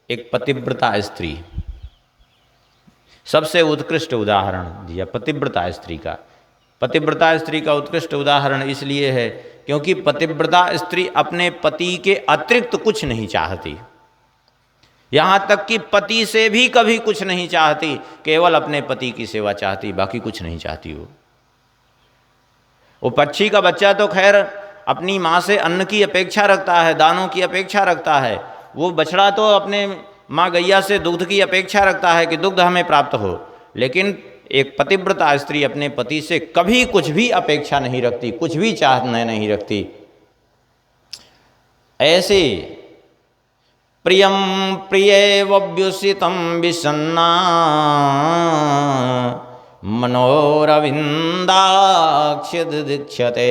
एक पतिव्रता स्त्री, सबसे उत्कृष्ट उदाहरण दिया पतिव्रता स्त्री का। पतिव्रता स्त्री का उत्कृष्ट उदाहरण इसलिए है क्योंकि पतिव्रता स्त्री अपने पति के अतिरिक्त कुछ नहीं चाहती, यहाँ तक कि पति से भी कभी कुछ नहीं चाहती, केवल अपने पति की सेवा चाहती, बाकी कुछ नहीं चाहती। वो पक्षी का बच्चा तो खैर अपनी माँ से अन्न की अपेक्षा रखता है, दानों की अपेक्षा रखता है। वो बछड़ा तो अपने माँ गैया से दुग्ध की अपेक्षा रखता है कि दुग्ध हमें प्राप्त हो। लेकिन एक पतिव्रता स्त्री अपने पति से कभी कुछ भी अपेक्षा नहीं रखती, कुछ भी चाहना नहीं रखती। ऐसे प्रियम प्रियेवव्युषितं विषन्ना मनोरविन्दाक्षदीक्षते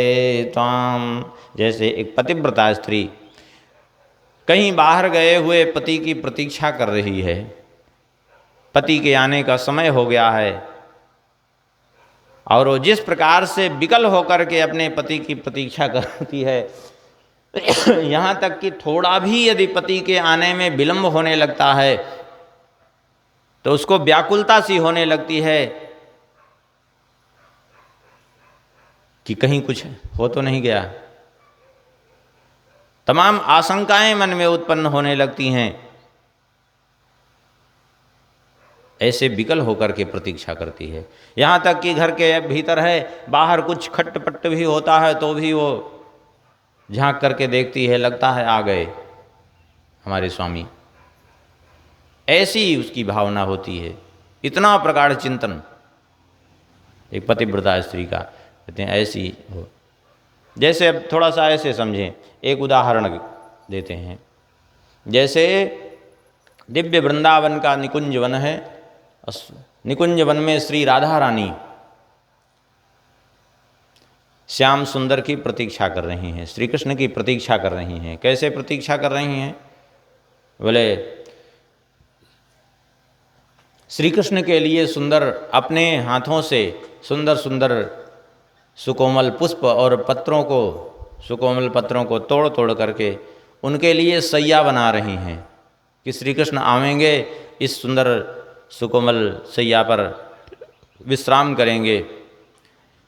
त्वां। जैसे एक पतिव्रता स्त्री कहीं बाहर गए हुए पति की प्रतीक्षा कर रही है, पति के आने का समय हो गया है, और वो जिस प्रकार से विकल होकर के अपने पति की प्रतीक्षा करती है, यहाँ तक कि थोड़ा भी यदि पति के आने में विलंब होने लगता है तो उसको व्याकुलता सी होने लगती है कि कहीं कुछ हो तो नहीं गया। तमाम आशंकाएं मन में उत्पन्न होने लगती हैं। ऐसे विकल होकर के प्रतीक्षा करती है। यहाँ तक कि घर के भीतर है, बाहर कुछ खटपट भी होता है तो भी वो झांक करके देखती है, लगता है आ गए हमारे स्वामी। ऐसी उसकी भावना होती है। इतना प्रगाढ़ चिंतन एक पतिव्रता स्त्री का, कहते हैं ऐसी हो। जैसे अब थोड़ा सा ऐसे समझें, एक उदाहरण देते हैं। जैसे दिव्य वृंदावन का निकुंज वन है, निकुंज वन में श्री राधा रानी श्याम सुंदर की प्रतीक्षा कर रही हैं, श्री कृष्ण की प्रतीक्षा कर रही हैं। कैसे प्रतीक्षा कर रही हैं? बोले श्री कृष्ण के लिए सुंदर अपने हाथों से सुंदर सुंदर सुकोमल पुष्प और पत्रों को, सुकोमल पत्रों को तोड़ तोड़ करके उनके लिए सैया बना रही हैं कि श्री कृष्ण आवेंगे, इस सुंदर सुकोमल सैया पर विश्राम करेंगे।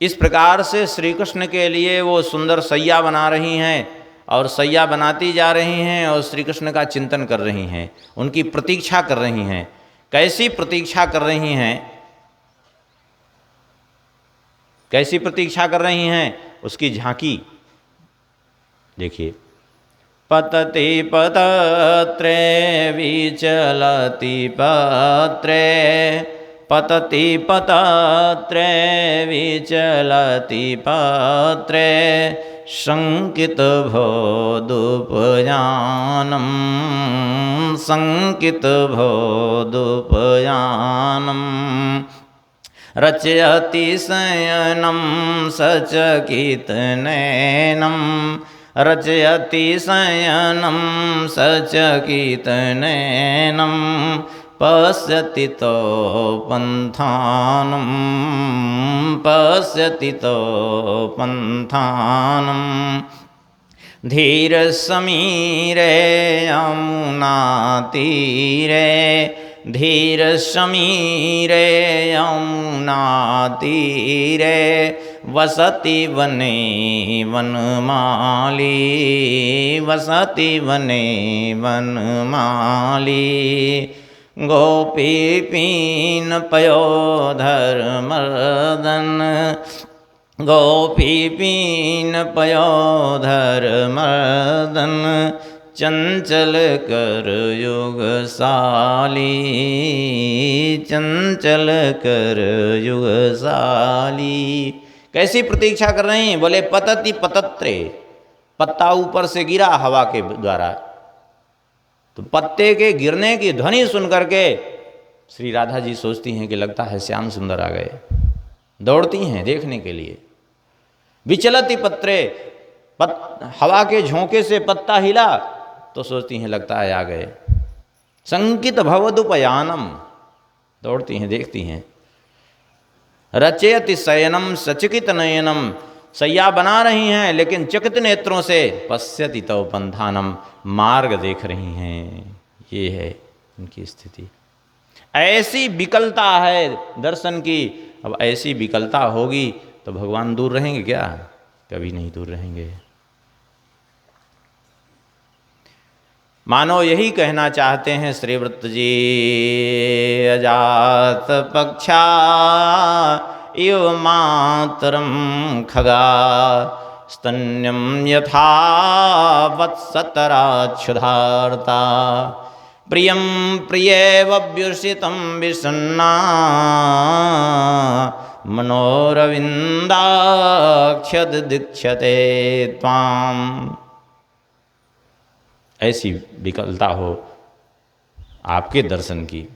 इस प्रकार से श्री कृष्ण के लिए वो सुंदर सैया बना रही हैं और सैया बनाती जा रही हैं और श्री कृष्ण का चिंतन कर रही हैं, उनकी प्रतीक्षा कर रही हैं। कैसी प्रतीक्षा कर रही हैं? कैसी प्रतीक्षा कर रही हैं? उसकी झांकी देखिए। पतति पतत्रे विचलति पत्रे, पतति पतत्रे विचलति पत्रे, शंकित भोदुपयानम, शंकित भोदुपयानम, रचयति शयनं सचकितनयनं, रचयति शयनं सचकितनयनं, पश्यति तो पन्थानं, पश्यति तो पन्थानं, धीरसमीरे यमुनातीरे, धीरसमीरे यमुनातीरे, वसति वने वनमाली, वसति वने वनमाली, गोपीपीन पयोधर मर्दन, गोपीपीन पयोधर मर्दन, चंचल कर युगसाली, चंचल कर युगसाली। कैसी प्रतीक्षा कर रहे हैं? बोले पतति पतत्रे, पत्ता ऊपर से गिरा हवा के द्वारा, तो पत्ते के गिरने की ध्वनि सुन करके श्री राधा जी सोचती हैं कि लगता है श्याम सुंदर आ गए। दौड़ती हैं देखने के लिए। विचलति पत्रे, हवा के झोंके से पत्ता हिला तो सोचती हैं लगता है आ गए। संकित भवदुपयानम, दौड़ती हैं देखती हैं। रचयति शयनम सचकित नयनम, सैया बना रही हैं लेकिन चकित नेत्रों से पश्यति तव पंथानम, मार्ग देख रही हैं। ये है उनकी स्थिति। ऐसी विकलता है दर्शन की। अब ऐसी विकलता होगी तो भगवान दूर रहेंगे क्या? कभी नहीं दूर रहेंगे। मानो यही कहना चाहते हैं श्रीव्रत जी, अजात पक्षा इव मातरम खगा, स्तन्यम यथा वत्सतराक्षुधार्ता, प्रियं प्रियेवव्युषितं विषण्णा, मनोरविन्दाक्षद दीक्षते त्वाम। ऐसी विकलता हो आपके दर्शन की।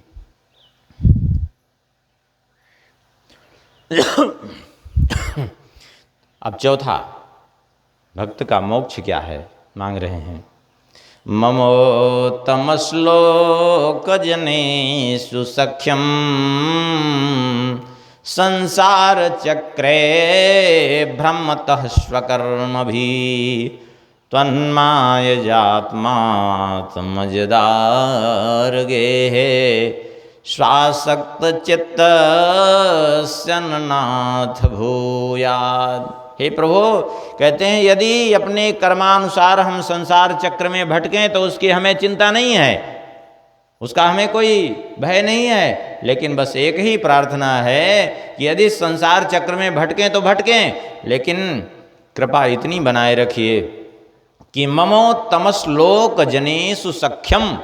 अब चौथा, भक्त का मोक्ष क्या है मांग रहे हैं। ममोत्तमश्लोकजनेषु सख्यं संसार चक्रे भ्रमतः स्वकर्मभि त्वन्मायजात्मात्मजदार गेहे स्वासक्त चित्तस्य नाथ भूयात्। हे प्रभु, कहते हैं यदि अपने कर्मानुसार हम संसार चक्र में भटकें तो उसकी हमें चिंता नहीं है, उसका हमें कोई भय नहीं है, लेकिन बस एक ही प्रार्थना है कि यदि संसार चक्र में भटकें तो भटकें, लेकिन कृपा इतनी बनाए रखिए कि ममोत्तमश्लोक जनेषु सख्यम,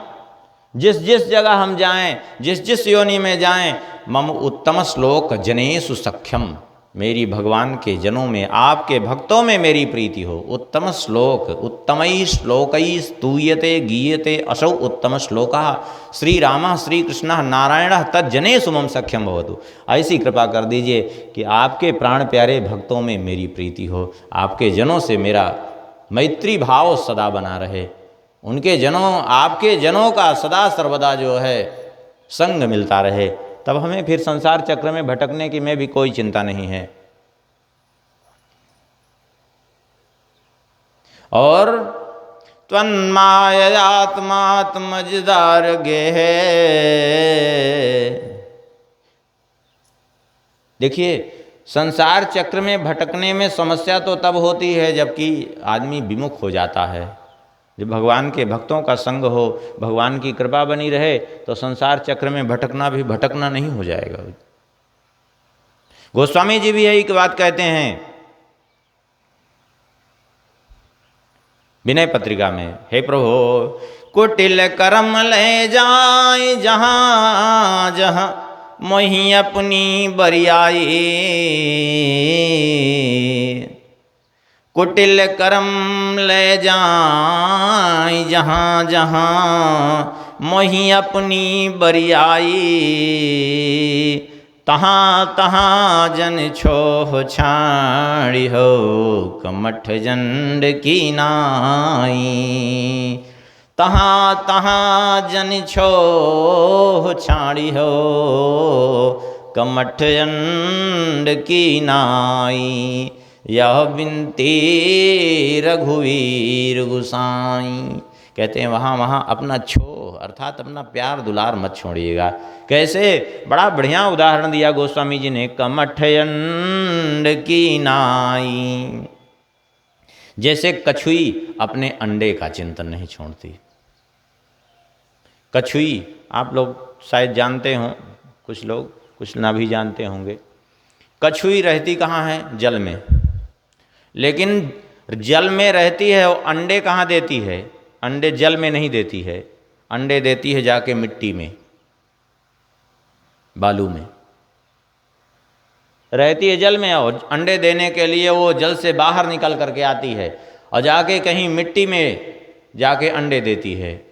जिस जिस जगह हम जाएं, जिस जिस योनि में जाएं, मम उत्तम श्लोक जनेषु सख्यम, मेरी भगवान के जनों में, आपके भक्तों में मेरी प्रीति हो। उत्तम श्लोक, उत्तमै श्लोकै स्तूयते गीयते असौ उत्तम श्लोकः श्री रामः श्री कृष्णः नारायणः तज्जनेषु मम सख्यम भवतु। ऐसी कृपा कर दीजिए कि आपके प्राण प्यारे भक्तों में मेरी प्रीति हो, आपके जनों से मेरा मैत्री भाव सदा बना रहे, उनके जनों, आपके जनों का सदा सर्वदा जो है संग मिलता रहे, तब हमें फिर संसार चक्र में भटकने की में भी कोई चिंता नहीं है। और त्वन्माययात्मात्मजदार गेहे, देखिए संसार चक्र में भटकने में समस्या तो तब होती है जबकि आदमी विमुख हो जाता है। जब भगवान के भक्तों का संग हो, भगवान की कृपा बनी रहे, तो संसार चक्र में भटकना भी भटकना नहीं हो जाएगा। गोस्वामी जी भी यही बात कहते हैं विनय पत्रिका में, हे प्रभु कुटिल कर्म ले जाए जहाँ जहाँ मोहि अपनी बरियाई, कुटिल कर्म ले जाए जहाँ जहाँ मोहि अपनी बरियाई, तहाँ तहाँ जन छोह छाड़ी हो कमठ जंड की नाई, तहाँ तहाँ जन छोह छाड़ी हो कमठ जंड की नाई, यह बिनती रघुवीर गुसाई। कहते हैं वहाँ वहाँ अपना छोह अर्थात अपना प्यार दुलार मत छोड़िएगा। कैसे, बड़ा बढ़िया उदाहरण दिया गोस्वामी जी ने, कमठयंड की नाई, जैसे कछुई अपने अंडे का चिंतन नहीं छोड़ती। कछुई आप लोग शायद जानते हों, कुछ लोग कुछ ना भी जानते होंगे। कछुई रहती कहाँ है? जल में। लेकिन जल में रहती है, वो अंडे कहाँ देती है? अंडे जल में नहीं देती है, अंडे देती है जाके मिट्टी में, बालू में रहती है, जल में। और अंडे देने के लिए वो जल से बाहर निकल करके आती है और जाके कहीं मिट्टी में जाके अंडे देती है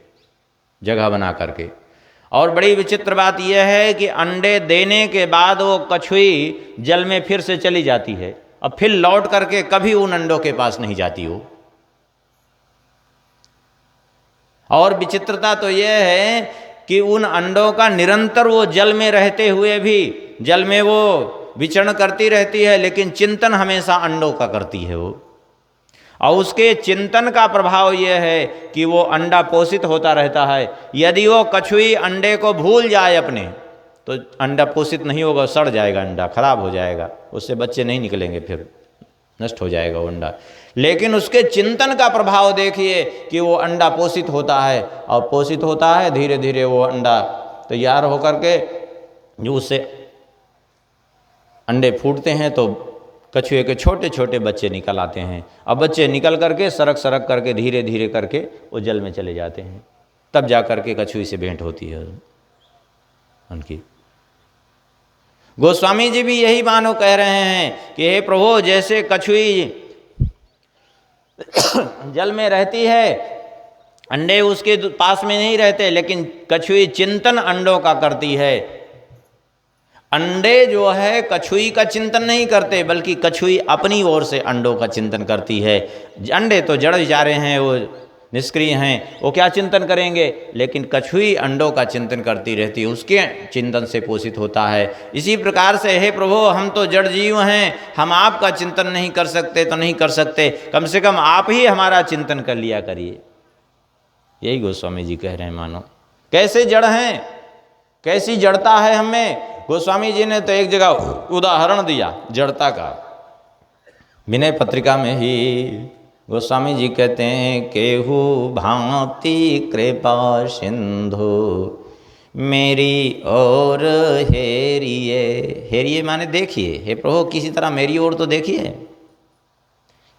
जगह बना करके। और बड़ी विचित्र बात यह है कि अंडे देने के बाद वो कछुई जल में फिर से चली जाती है और फिर लौट करके कभी उन अंडों के पास नहीं जाती हो। और विचित्रता तो यह है कि उन अंडों का निरंतर वो जल में रहते हुए भी, जल में वो विचरण करती रहती है, लेकिन चिंतन हमेशा अंडों का करती है वो। और उसके चिंतन का प्रभाव यह है कि वो अंडा पोषित होता रहता है। यदि वो कछुई अंडे को भूल जाए अपने, तो अंडा पोषित नहीं होगा, सड़ जाएगा, अंडा खराब हो जाएगा, उससे बच्चे नहीं निकलेंगे, फिर नष्ट हो जाएगा वो अंडा। लेकिन उसके चिंतन का प्रभाव देखिए कि वो अंडा पोषित होता है, और पोषित होता है धीरे धीरे वो अंडा तैयार होकर के, जो उससे अंडे फूटते हैं तो कछुए के छोटे छोटे बच्चे निकल आते हैं। अब बच्चे निकल करके सरक सरक करके धीरे धीरे करके वो जल में चले जाते हैं। तब जा करके कछुई से भेंट होती है उनकी। गोस्वामी जी भी यही मानो कह रहे हैं कि हे प्रभु, जैसे कछुई जल में रहती है, अंडे उसके पास में नहीं रहते, लेकिन कछुई चिंतन अंडों का करती है। अंडे जो है कछुई का चिंतन नहीं करते, बल्कि कछुई अपनी ओर से अंडों का चिंतन करती है। अंडे तो जड़ जा रहे हैं, वो निष्क्रिय हैं, वो क्या चिंतन करेंगे? लेकिन कछुई अंडों का चिंतन करती रहती है, उसके चिंतन से पोषित होता है। इसी प्रकार से हे प्रभु, हम तो जड़ जीव हैं, हम आपका चिंतन नहीं कर सकते तो नहीं कर सकते, कम से कम आप ही हमारा चिंतन कर लिया करिए। यही गोस्वामी जी कह रहे हैं। मानो कैसे जड़ हैं, कैसी जड़ता है हमें। गोस्वामी जी ने तो एक जगह उदाहरण दिया जड़ता का, विनय पत्रिका में ही गोस्वामी जी कहते हैं, केहू भांति कृपा सिंधु मेरी ओर हेरिए। हेरिए माने देखिए, हे प्रभु किसी तरह मेरी ओर तो देखिए,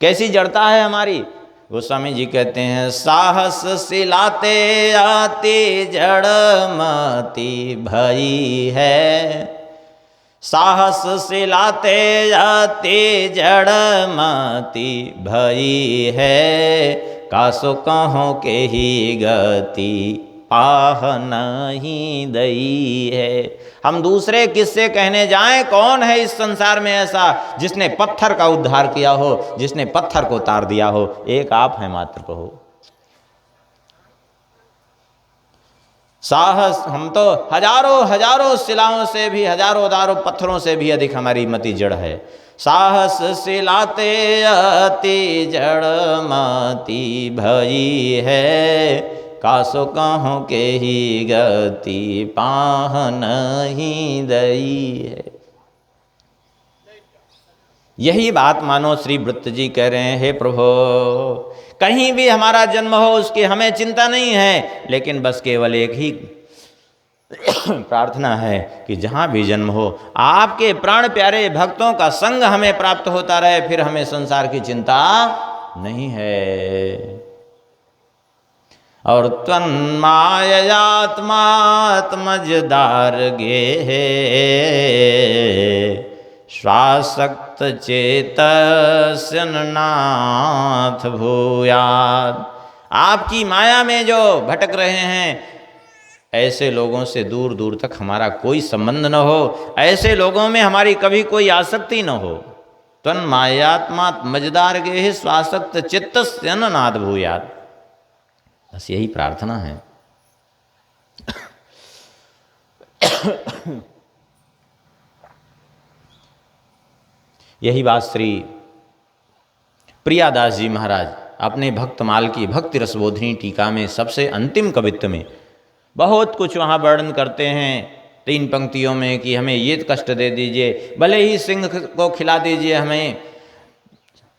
कैसी जड़ता है हमारी। गोस्वामी जी कहते हैं, साहस सिलाते आती जड़ मती भई है, साहस सिलाते जाते जड़ मती भई है, कासो कहो के ही गति पाह नहीं दई है। हम दूसरे किससे कहने जाएं? कौन है इस संसार में ऐसा जिसने पत्थर का उद्धार किया हो, जिसने पत्थर को तार दिया हो? एक आप हैं मात्र प्रभु। साहस, हम तो हजारों हजारों शिलाओं से भी, हजारों हजारों पत्थरों से भी अधिक हमारी मति जड़ है। साहस सिलाते अति जड़ मति भई है, कासो कहो के ही गति पाह नहीं दई है। यही बात मानो श्री वृत्त जी कह रहे हैं, हे प्रभु कहीं भी हमारा जन्म हो उसकी हमें चिंता नहीं है, लेकिन बस केवल एक ही प्रार्थना है कि जहाँ भी जन्म हो आपके प्राण प्यारे भक्तों का संग हमें प्राप्त होता रहे, फिर हमें संसार की चिंता नहीं है। और त्वन्माययात्मात्मजदार गे श्वासक्त चेतस्यनाथ भूयात्। आपकी माया में जो भटक रहे हैं ऐसे लोगों से दूर दूर तक हमारा कोई संबंध न हो, ऐसे लोगों में हमारी कभी कोई आसक्ति न हो। त्वन्मायात्मा मजदार गे श्वासक्त चित्तस्यनाथ भूयात्। बस यही प्रार्थना है। यही बात श्री प्रियादास जी महाराज अपने भक्तमाल की भक्ति रसबोधिनी टीका में सबसे अंतिम कवित्व में बहुत कुछ वहाँ वर्णन करते हैं 3 पंक्तियों में कि हमें ये कष्ट दे दीजिए, भले ही सिंह को खिला दीजिए, हमें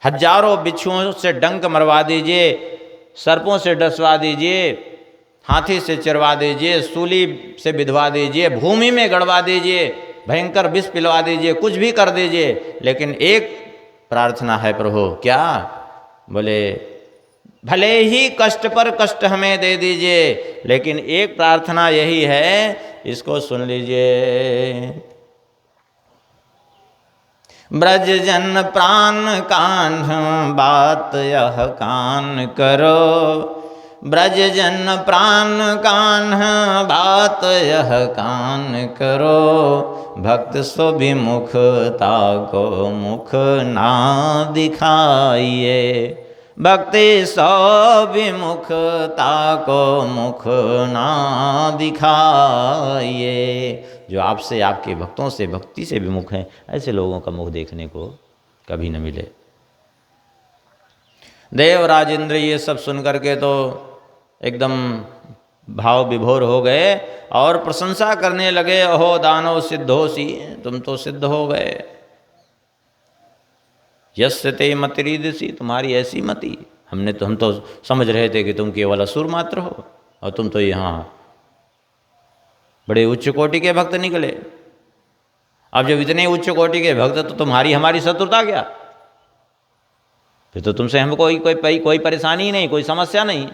हजारों बिच्छुओं से डंक मरवा दीजिए, सर्पों से डसवा दीजिए, हाथी से चरवा दीजिए, सूली से विधवा दीजिए, भूमि में गड़वा दीजिए, भयंकर विष पिलवा दीजिए, कुछ भी कर दीजिए, लेकिन एक प्रार्थना है प्रभु। क्या? बोले भले ही कष्ट पर कष्ट हमें दे दीजिए, लेकिन एक प्रार्थना यही है, इसको सुन लीजिए। ब्रज जन प्राण कान्ह बात यह कान करो, ब्रज जन प्राण कान्ह बात यह कान करो, भक्त सो विमुखता को मुख ना दिखाइए, भक्ति सो विमुखता को मुख ना दिखाइए। जो आपसे, आपके भक्तों से भक्ति से विमुख हैं, ऐसे लोगों का मुख देखने को कभी न मिले। देवराज इंद्र ये सब सुन करके तो एकदम भाव विभोर हो गए और प्रशंसा करने लगे, अहो दानव सिद्धोसी, तुम तो सिद्ध हो गए। यस्य ते मतिरीदसी, तुम्हारी ऐसी मति, हम तो समझ रहे थे कि तुम केवल असुर मात्र हो, और तुम तो यहाँ बड़े उच्च कोटि के भक्त निकले। अब जब इतने उच्च कोटि के भक्त, तो तुम्हारी हमारी शत्रुता क्या? फिर तो तुमसे हमको कोई परेशानी ही नहीं, कोई समस्या नहीं।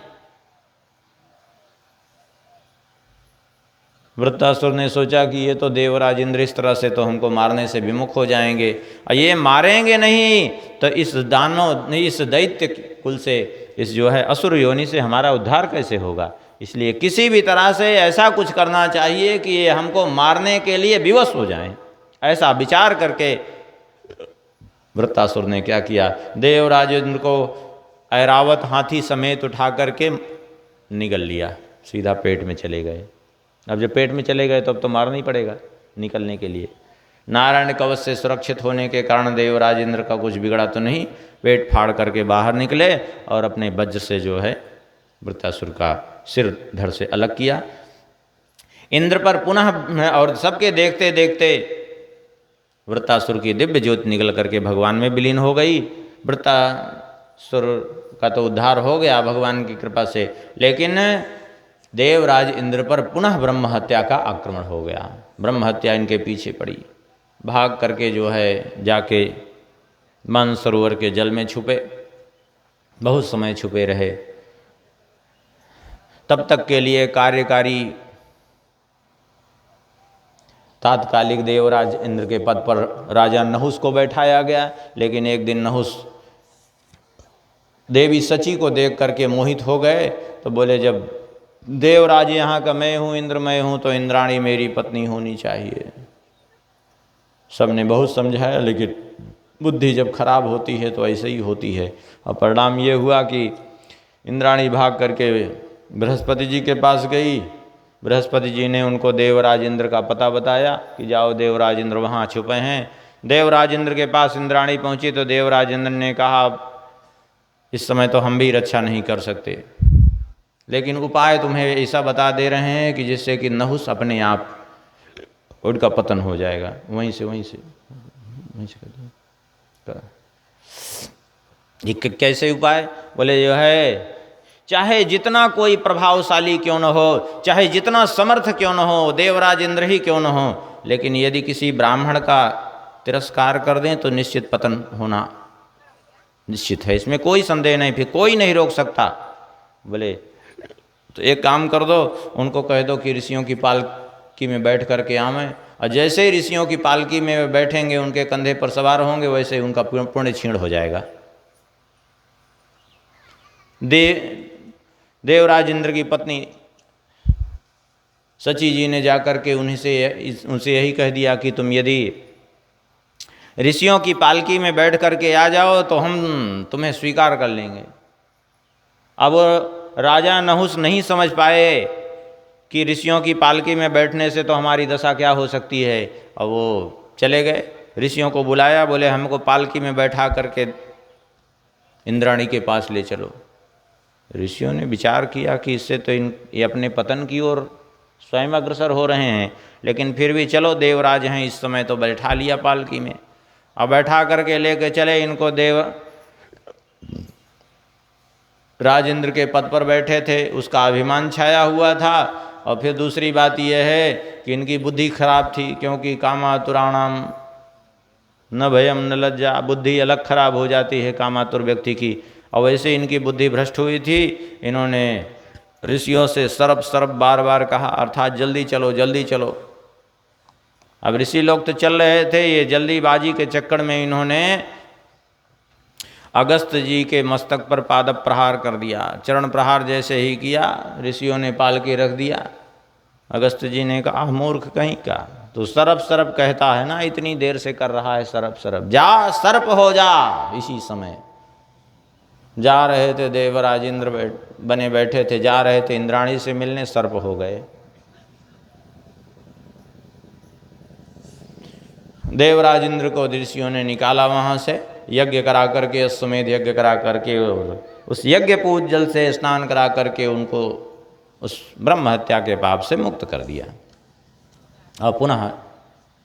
वृत्तासुर ने सोचा कि ये तो देवराज इंद्र इस तरह से तो हमको मारने से विमुख हो जाएंगे, और ये मारेंगे नहीं तो इस दानव, इस दैत्य कुल से, इस जो है असुर योनि से हमारा उद्धार कैसे होगा। इसलिए किसी भी तरह से ऐसा कुछ करना चाहिए कि ये हमको मारने के लिए विवश हो जाएं। ऐसा विचार करके वृत्तासुर ने क्या किया, देवराज इंद्र को ऐरावत हाथी समेत उठा करके निगल लिया, सीधा पेट में चले गए। अब जब पेट में चले गए तो अब तो मारना ही पड़ेगा निकलने के लिए। नारायण कवच से सुरक्षित होने के कारण देवराज इंद्र का कुछ बिगड़ा तो नहीं, पेट फाड़ करके बाहर निकले और अपने वज्र से जो है वृत्तासुर का सिर धड़ से अलग किया। इंद्र पर पुनः और सबके देखते देखते वृत्तासुर की दिव्य ज्योति निकल करके भगवान में विलीन हो गई। वृत्तासुर का तो उद्धार हो गया भगवान की कृपा से, लेकिन देवराज इंद्र पर पुनः ब्रह्म हत्या का आक्रमण हो गया। ब्रह्म हत्या इनके पीछे पड़ी, भाग करके जो है जाके मानसरोवर के जल में छुपे, बहुत समय छुपे रहे। तब तक के लिए कार्यकारी तात्कालिक देवराज इंद्र के पद पर राजा नहुस को बैठाया गया, लेकिन एक दिन नहुस देवी सची को देख करके मोहित हो गए, तो बोले जब देवराज यहाँ का मैं हूँ, इंद्र मैं हूँ, तो इंद्राणी मेरी पत्नी होनी चाहिए। सबने बहुत समझाया, लेकिन बुद्धि जब खराब होती है तो ऐसे ही होती है। और परिणाम ये हुआ कि इंद्राणी भाग करके बृहस्पति जी के पास गई। बृहस्पति जी ने उनको देवराज इंद्र का पता बताया कि जाओ देवराज इंद्र वहाँ छुपे हैं। देवराज इंद्र के पास इंद्राणी पहुँची तो देवराज इंद्र ने कहा इस समय तो हम भी रक्षा नहीं कर सकते, लेकिन उपाय तुम्हें ऐसा बता दे रहे हैं कि जिससे कि नहुस अपने आप उनका पतन हो जाएगा। वहीं से ये कैसे उपाय? बोले जो है चाहे जितना कोई प्रभावशाली क्यों न हो, चाहे जितना समर्थ क्यों न हो, देवराज इंद्र ही क्यों न हो, लेकिन यदि किसी ब्राह्मण का तिरस्कार कर दें तो निश्चित पतन होना निश्चित है, इसमें कोई संदेह नहीं, फिर कोई नहीं रोक सकता। बोले तो एक काम कर दो, उनको कह दो कि ऋषियों की पालकी में बैठ करके आवें, और जैसे ही ऋषियों की पालकी में बैठेंगे, उनके कंधे पर सवार होंगे, वैसे ही उनका पुण्य क्षीण हो जाएगा। देवराज इंद्र की पत्नी सची जी ने जाकर के उनसे यही कह दिया कि तुम यदि ऋषियों की पालकी में बैठ करके आ जाओ तो हम तुम्हें स्वीकार कर लेंगे। अब राजा नहुस नहीं समझ पाए कि ऋषियों की पालकी में बैठने से तो हमारी दशा क्या हो सकती है, और वो चले गए। ऋषियों को बुलाया, बोले हमको पालकी में बैठा करके इंद्राणी के पास ले चलो। ऋषियों ने विचार किया कि इससे तो ये अपने पतन की ओर स्वयं अग्रसर हो रहे हैं, लेकिन फिर भी चलो देवराज हैं इस समय, तो बैठा लिया पालकी में। अब बैठा करके लेके चले इनको। राजेंद्र के पद पर बैठे थे, उसका अभिमान छाया हुआ था। और फिर दूसरी बात यह है कि इनकी बुद्धि खराब थी, क्योंकि कामातुराणाम न भयम न लज्जा, बुद्धि अलग खराब हो जाती है कामातुर व्यक्ति की, और वैसे इनकी बुद्धि भ्रष्ट हुई थी। इन्होंने ऋषियों से सरप सरप बार बार कहा, अर्थात जल्दी चलो जल्दी चलो। अब ऋषि लोग तो चल रहे थे, ये जल्दीबाजी के चक्कर में इन्होंने अगस्त जी के मस्तक पर पाद प्रहार कर दिया। चरण प्रहार जैसे ही किया, ऋषियों ने पालकी रख दिया। अगस्त जी ने कहा मूर्ख कहीं का, तो सरप सरप कहता है ना, इतनी देर से कर रहा है सरप सरप, जा सर्प हो जा। इसी समय जा रहे थे देवराज इंद्र बने बैठे थे, जा रहे थे इंद्राणी से मिलने, सर्प हो गए। देवराज इंद्र को ऋषियों ने निकाला वहाँ से, यज्ञ करा करके, अश्वमेध यज्ञ करा करके, उस यज्ञ पूज जल से स्नान करा करके उनको उस ब्रह्म हत्या के पाप से मुक्त कर दिया। और पुनः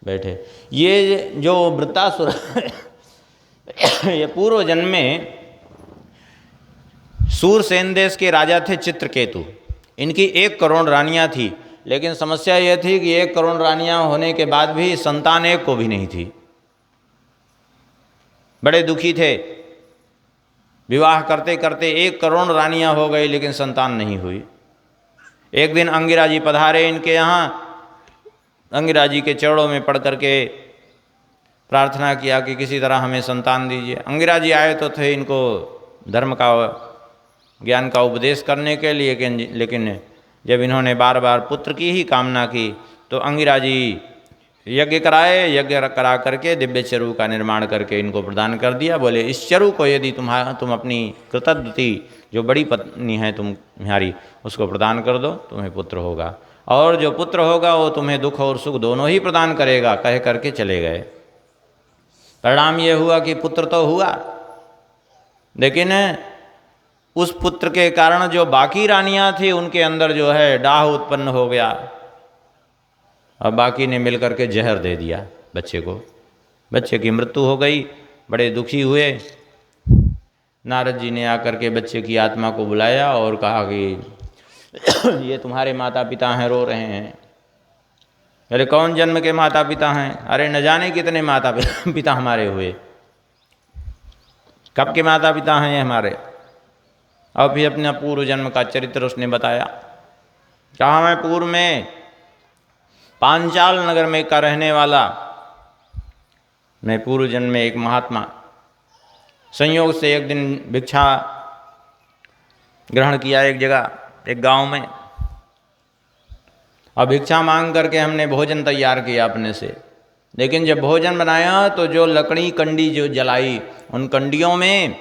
बैठे। ये जो वृत्तासुर ये पूर्व जन्म में सूरसेन देश के राजा थे चित्रकेतु। इनकी 1 करोड़ रानियां थी, लेकिन समस्या यह थी कि 1 करोड़ रानियां होने के बाद भी संतान एक को भी नहीं थी। बड़े दुखी थे। विवाह करते करते 1 करोड़ रानियां हो गई, लेकिन संतान नहीं हुई। एक दिन अंगिरा जी पधारे इनके यहाँ। अंगिरा जी के चरणों में पड़ करके प्रार्थना किया कि किसी तरह हमें संतान दीजिए। अंगिरा जी आए तो थे इनको धर्म का ज्ञान का उपदेश करने के लिए, लेकिन जब इन्होंने बार बार पुत्र की ही कामना की तो अंगिरा जी यज्ञ कराए, यज्ञ करा करके दिव्य चरु का निर्माण करके इनको प्रदान कर दिया। बोले इस चरु को यदि तुम अपनी कृतद्वती जो बड़ी पत्नी है तुम्हारी उसको प्रदान कर दो, तुम्हें पुत्र होगा, और जो पुत्र होगा वो तुम्हें दुख और सुख दोनों ही प्रदान करेगा, कह करके चले गए। परिणाम ये हुआ कि पुत्र तो हुआ, लेकिन उस पुत्र के कारण जो बाकी रानियां थी उनके अंदर जो है डाह उत्पन्न हो गया, और बाकी ने मिलकर के जहर दे दिया बच्चे को। बच्चे की मृत्यु हो गई। बड़े दुखी हुए। नारद जी ने आकर के बच्चे की आत्मा को बुलाया और कहा कि ये तुम्हारे माता पिता हैं, रो रहे हैं। अरे कौन जन्म के माता पिता हैं? अरे न जाने कितने माता पिता हमारे हुए, कब के माता पिता हैं ये हमारे। और फिर अपना पूर्व जन्म का चरित्र उसने बताया। कहा मैं पूर्व में पांचाल नगर में का रहने वाला, मैं पूर्व जन्म में एक महात्मा, संयोग से एक दिन भिक्षा ग्रहण किया एक जगह, एक गांव में, और भिक्षा मांग करके हमने भोजन तैयार किया अपने से। लेकिन जब भोजन बनाया तो जो लकड़ी कंडी जो जलाई, उन कंडियों में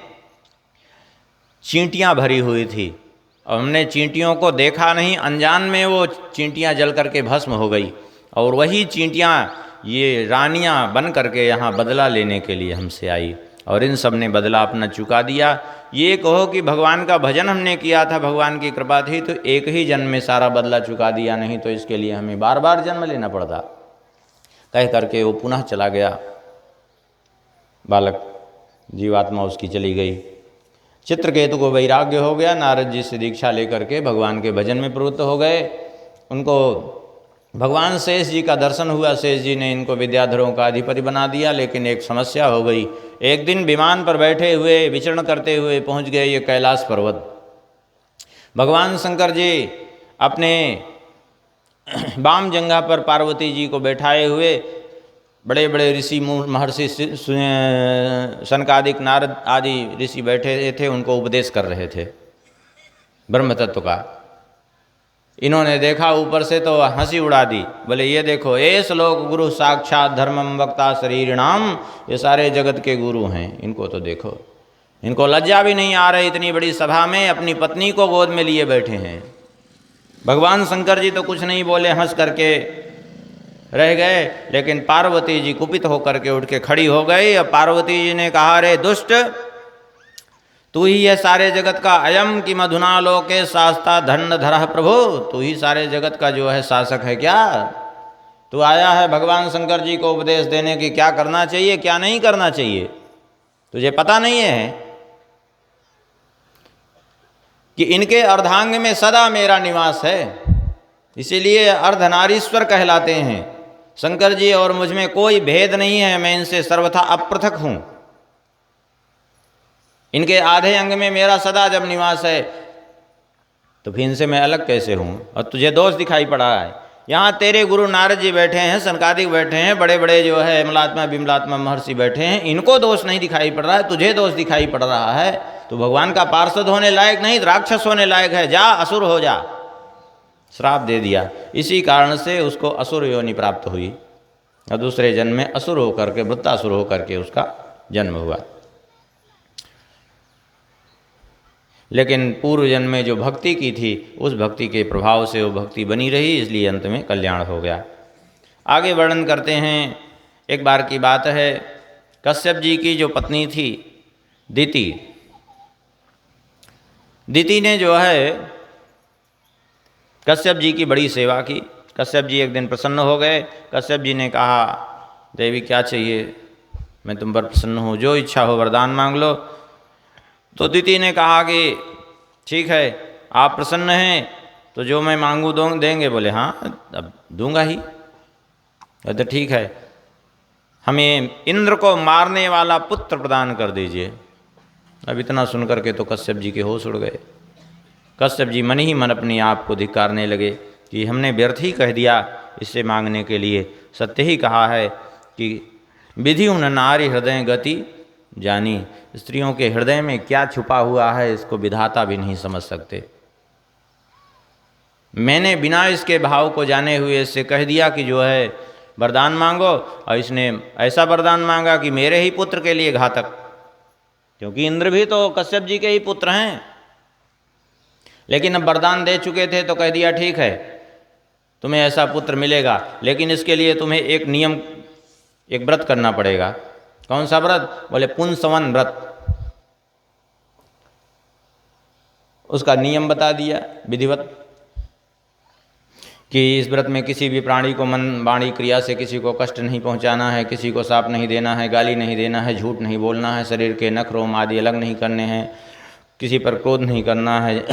चींटियां भरी हुई थी, और हमने चींटियों को देखा नहीं, अनजान में वो चींटियां जल करके भस्म हो गई, और वही चींटियां ये रानियां बन करके यहाँ बदला लेने के लिए हमसे आई, और इन सब ने बदला अपना चुका दिया। ये कहो कि भगवान का भजन हमने किया था, भगवान की कृपा थी तो एक ही जन्म में सारा बदला चुका दिया, नहीं तो इसके लिए हमें बार बार जन्म लेना पड़ता, कह करके वो पुनः चला गया। बालक जीवात्मा उसकी चली गई। चित्रकेतु को वैराग्य हो गया, नारद जी से दीक्षा लेकर के भगवान के भजन में प्रवृत्त हो गए। उनको भगवान शेष जी का दर्शन हुआ। शेष जी ने इनको विद्याधरों का अधिपति बना दिया, लेकिन एक समस्या हो गई। एक दिन विमान पर बैठे हुए विचरण करते हुए पहुंच गए ये कैलाश पर्वत। भगवान शंकर जी अपने वाम जंघा पर पार्वती जी को बैठाए हुए बड़े बड़े ऋषि महर्षि सनकादिक नारद आदि ऋषि बैठे थे, उनको उपदेश कर रहे थे ब्रह्म तत्व का। इन्होंने देखा ऊपर से तो हंसी उड़ा दी। बोले ये देखो, ये श्लोक गुरु साक्षात धर्मम वक्ता शरीरणाम, ये सारे जगत के गुरु हैं, इनको तो देखो। इनको लज्जा भी नहीं आ रही, इतनी बड़ी सभा में अपनी पत्नी को गोद में लिए बैठे हैं। भगवान शंकर जी तो कुछ नहीं बोले, हंस करके रह गए। लेकिन पार्वती जी कुपित होकर के उठ के खड़ी हो गई। और पार्वती जी ने कहा, रे दुष्ट, तू ही है सारे जगत का अयम कि मधुना लोके शास्ता धन धरह प्रभु, तू ही सारे जगत का जो है शासक है क्या? तू आया है भगवान शंकर जी को उपदेश देने की, क्या करना चाहिए क्या नहीं करना चाहिए, तुझे पता नहीं है कि इनके अर्धांग में सदा मेरा निवास है, इसीलिए अर्धनारीश्वर कहलाते हैं। शंकर जी और मुझ में कोई भेद नहीं है, मैं इनसे सर्वथा अपृथक हूं। इनके आधे अंग में मेरा सदा जब निवास है तो फिर इनसे मैं अलग कैसे हूं? और तुझे दोष दिखाई पड़ा है। यहाँ तेरे गुरु नारद जी बैठे हैं, सनकादिक बैठे हैं, बड़े बड़े जो है अमलात्मा विमलात्मा महर्षि बैठे हैं, इनको दोष नहीं दिखाई पड़ रहा है, तुझे दोष दिखाई पड़ रहा है। तो भगवान का पार्षद होने लायक नहीं, राक्षस होने लायक है, जा असुर हो जा। श्राप दे दिया। इसी कारण से उसको असुर योनि प्राप्त हुई, और दूसरे जन्म में असुर होकर के, वृत्तासुर होकर के उसका जन्म हुआ। लेकिन पूर्व जन्म में जो भक्ति की थी, उस भक्ति के प्रभाव से वो भक्ति बनी रही, इसलिए अंत में कल्याण हो गया। आगे वर्णन करते हैं। एक बार की बात है, कश्यप जी की जो पत्नी थी दिति, दिति ने जो है कश्यप जी की बड़ी सेवा की। कश्यप जी एक दिन प्रसन्न हो गए। कश्यप जी ने कहा, देवी क्या चाहिए, मैं तुम पर प्रसन्न हूँ, जो इच्छा हो वरदान मांग लो। तो दिति ने कहा कि ठीक है, आप प्रसन्न हैं तो जो मैं मांगू देंगे। बोले हाँ, अब दूंगा ही। तो ठीक है, हमें इंद्र को मारने वाला पुत्र प्रदान कर दीजिए। अब इतना सुनकर के तो कश्यप जी के होश उड़ गए। कश्यप जी मन ही मन अपने आप को धिक्कारने लगे कि हमने व्यर्थ ही कह दिया इससे मांगने के लिए। सत्य ही कहा है कि विधि उन नारी हृदय गति जानी, स्त्रियों के हृदय में क्या छुपा हुआ है इसको विधाता भी नहीं समझ सकते। मैंने बिना इसके भाव को जाने हुए इससे कह दिया कि जो है वरदान मांगो, और इसने ऐसा वरदान मांगा कि मेरे ही पुत्र के लिए घातक, क्योंकि इंद्र भी तो कश्यप जी के ही पुत्र हैं। लेकिन अब वरदान दे चुके थे तो कह दिया ठीक है तुम्हें ऐसा पुत्र मिलेगा, लेकिन इसके लिए तुम्हें एक नियम, एक व्रत करना पड़ेगा। कौन सा व्रत? बोले पुंसवन व्रत। उसका नियम बता दिया विधिवत कि इस व्रत में किसी भी प्राणी को मन वाणी क्रिया से किसी को कष्ट नहीं पहुंचाना है, किसी को शाप नहीं देना है, गाली नहीं देना है, झूठ नहीं बोलना है, शरीर के नख रोम आदि अलग नहीं करने हैं, किसी पर क्रोध नहीं करना है,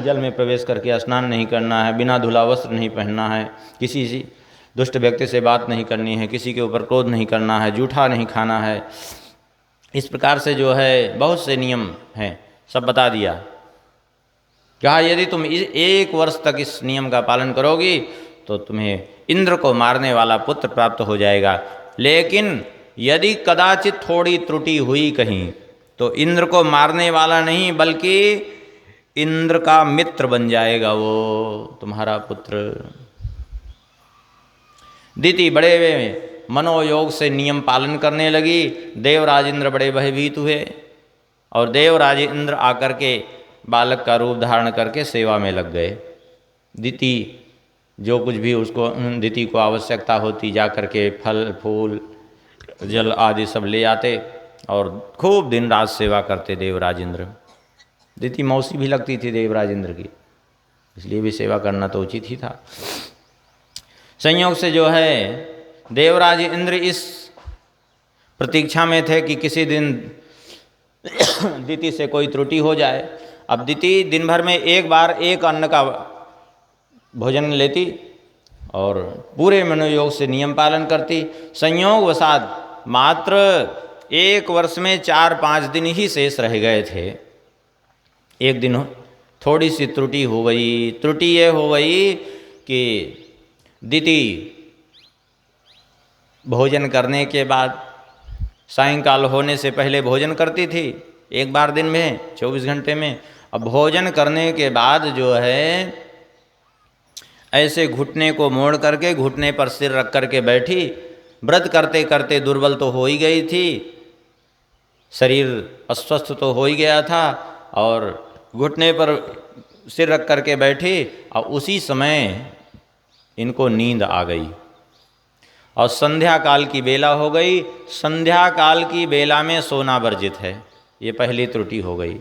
जल में प्रवेश करके स्नान नहीं करना है, बिना धुला वस्त्र नहीं पहनना है, किसी से दुष्ट व्यक्ति से बात नहीं करनी है, किसी के ऊपर क्रोध नहीं करना है, जूठा नहीं खाना है। इस प्रकार से जो है बहुत से नियम हैं, सब बता दिया। कहा यदि तुम एक वर्ष तक इस नियम का पालन करोगी तो तुम्हें इंद्र को मारने वाला पुत्र प्राप्त हो जाएगा। लेकिन यदि कदाचित थोड़ी त्रुटि हुई कहीं तो इंद्र को मारने वाला नहीं बल्कि इंद्र का मित्र बन जाएगा वो तुम्हारा पुत्र। दिति बड़े मनोयोग से नियम पालन करने लगी। देवराज इंद्र बड़े भयभीत हुए और देवराज इंद्र आकर के बालक का रूप धारण करके सेवा में लग गए। दिति जो कुछ भी उसको दिति को आवश्यकता होती जा करके फल फूल जल आदि सब ले आते और खूब दिन रात सेवा करते देवराज इंद्र। दिति मौसी भी लगती थी देवराज इंद्र की, इसलिए भी सेवा करना तो उचित ही था। संयोग से जो है देवराज इंद्र इस प्रतीक्षा में थे कि किसी दिन दिति से कोई त्रुटि हो जाए। अब दिति दिन भर में एक बार एक अन्न का भोजन लेती और पूरे मनोयोग से नियम पालन करती। संयोगवशात मात्र एक वर्ष में 4-5 दिन ही शेष रह गए थे। एक दिन थोड़ी सी त्रुटि हो गई। त्रुटि ये हो गई कि दिति भोजन करने के बाद सायंकाल होने से पहले भोजन करती थी एक बार दिन में 24 घंटे में। अब भोजन करने के बाद जो है ऐसे घुटने को मोड़ करके घुटने पर सिर रख करके बैठी। व्रत करते करते दुर्बल तो हो ही गई थी, शरीर अस्वस्थ तो हो ही गया था और घुटने पर सिर रख करके बैठी और उसी समय इनको नींद आ गई और संध्या काल की बेला हो गई। संध्या काल की बेला में सोना वर्जित है, ये पहली त्रुटि हो गई।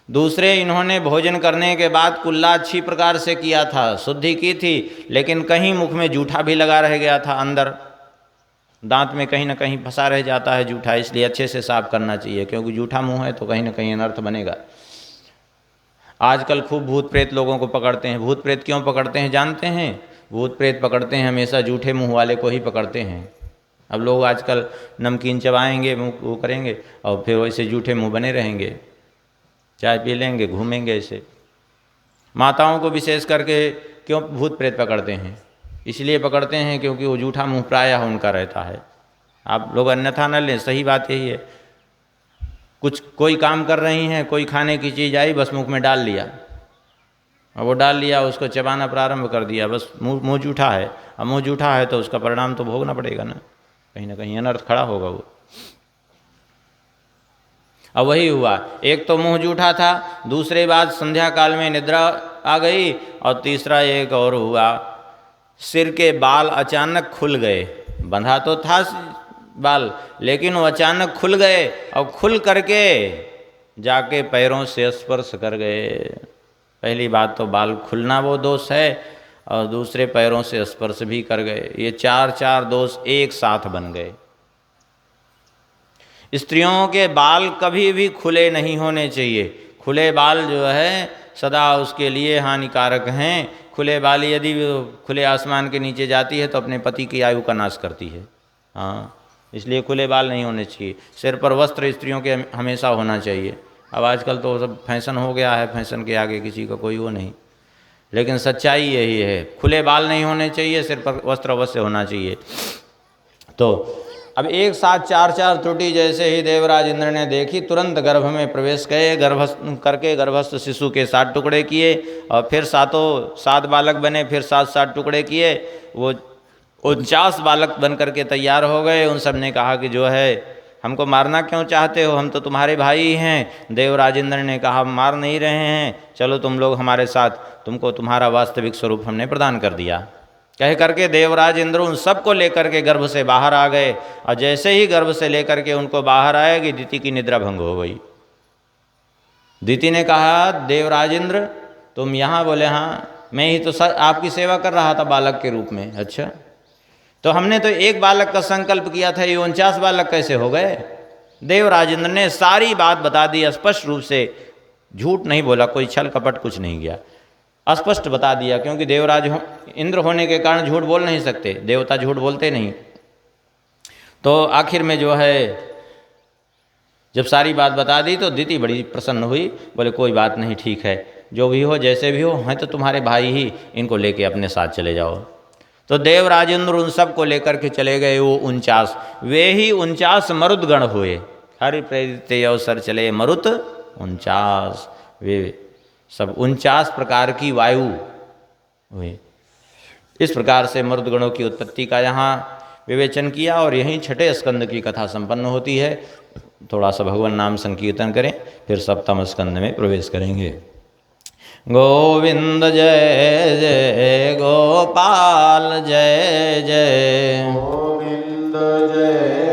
दूसरे, इन्होंने भोजन करने के बाद कुल्ला अच्छी प्रकार से किया था, शुद्धि की थी, लेकिन कहीं मुख में जूठा भी लगा रह गया था, अंदर दांत में कहीं ना कहीं फंसा रह जाता है जूठा, इसलिए अच्छे से साफ करना चाहिए, क्योंकि जूठा मुंह है तो कहीं ना कहीं अनर्थ बनेगा। आजकल खूब भूत प्रेत लोगों को पकड़ते हैं। भूत प्रेत क्यों पकड़ते हैं जानते हैं? भूत प्रेत पकड़ते हैं हमेशा जूठे मुंह वाले को ही पकड़ते हैं। अब लोग आजकल नमकीन चबाएंगे, मुँह वो करेंगे और फिर वैसे जूठे मुँह बने रहेंगे, चाय पी लेंगे, घूमेंगे ऐसे। माताओं को विशेष करके क्यों भूत प्रेत पकड़ते हैं? इसलिए पकड़ते हैं क्योंकि वो जूठा मुँह प्रायः उनका रहता है। आप लोग अन्यथा न लें, सही बात यही है। कुछ कोई काम कर रही हैं, कोई खाने की चीज़ आई, बस मुख में डाल लिया और वो डाल लिया, उसको चबाना प्रारंभ कर दिया, बस मुँह जूठा है। अब मुँह जूठा है तो उसका परिणाम तो भोगना पड़ेगा ना कहीं अनर्थ खड़ा होगा वो। अब वही हुआ, एक तो मुंह जूठा था, दूसरे बात संध्या काल में निद्रा आ गई और तीसरा एक और हुआ, सिर के बाल अचानक खुल गए। बंधा तो था बाल, लेकिन वो अचानक खुल गए और खुल करके जाके पैरों से स्पर्श कर गए। पहली बात तो बाल खुलना वो दोष है और दूसरे पैरों से स्पर्श भी कर गए। ये 4 दोष एक साथ बन गए। स्त्रियों के बाल कभी भी खुले नहीं होने चाहिए। खुले बाल जो है सदा उसके लिए हानिकारक हैं। खुले बाल यदि खुले आसमान के नीचे जाती है तो अपने पति की आयु का नाश करती है। हाँ, इसलिए खुले बाल नहीं होने चाहिए। सिर पर वस्त्र स्त्रियों के हमेशा होना चाहिए। अब आजकल तो सब फैशन हो गया है, फैशन के आगे किसी का कोई वो नहीं, लेकिन सच्चाई यही है, खुले बाल नहीं होने चाहिए, सिर पर वस्त्र अवश्य होना चाहिए। तो अब एक साथ चार चार त्रुटि जैसे ही देवराज इंद्र ने देखी, तुरंत गर्भ में प्रवेश किए, गर्भस्थ शिशु के 7 टुकड़े किए और फिर 7 बालक बने, फिर 7 टुकड़े किए। वो 49 बालक बन करके तैयार हो गए। उन सब ने कहा कि जो है हमको मारना क्यों चाहते हो, हम तो तुम्हारे भाई ही हैं। देवराज इंद्र ने कहा मार नहीं रहे हैं, चलो तुम लोग हमारे साथ, तुमको तुम्हारा वास्तविक स्वरूप हमने प्रदान कर दिया। कह करके देवराज इंद्र उन सबको लेकर के गर्भ से बाहर आ गए। और जैसे ही गर्भ से लेकर के उनको बाहर आएगी, दिति की निद्रा भंग हो गई। दिति ने कहा देवराज इंद्र तुम यहाँ? बोले हाँ, मैं ही तो आपकी सेवा कर रहा था बालक के रूप में। अच्छा, तो हमने तो एक बालक का संकल्प किया था, ये 49 बालक कैसे हो गए? देवराज इंद्र ने सारी बात बता दी स्पष्ट रूप से, झूठ नहीं बोला, कोई छल कपट कुछ नहीं किया, स्पष्ट बता दिया। क्योंकि देवराज इंद्र होने के कारण झूठ बोल नहीं सकते, देवता झूठ बोलते नहीं। तो आखिर में जो है जब सारी बात बता दी तो दिति बड़ी प्रसन्न हुई, बोले कोई बात नहीं, ठीक है, जो भी हो जैसे भी हो, हैं तो तुम्हारे भाई ही, इनको लेके अपने साथ चले जाओ। तो देवराज इंद्र उन सब को लेकर के चले गए। वो 49, वे ही 49 मरुदगण हुए। हरि प्रेरित अवसर चले मरुत 49, वे सब 49 प्रकार की वायु हुए। इस प्रकार से मरुदगणों की उत्पत्ति का यहाँ विवेचन किया और यहीं 6ठे स्कंद की कथा संपन्न होती है। थोड़ा सा भगवान नाम संकीर्तन करें, फिर 7वें स्कंद में प्रवेश करेंगे। गोविंद जय जय गोपाल जय जय, गोविंद जय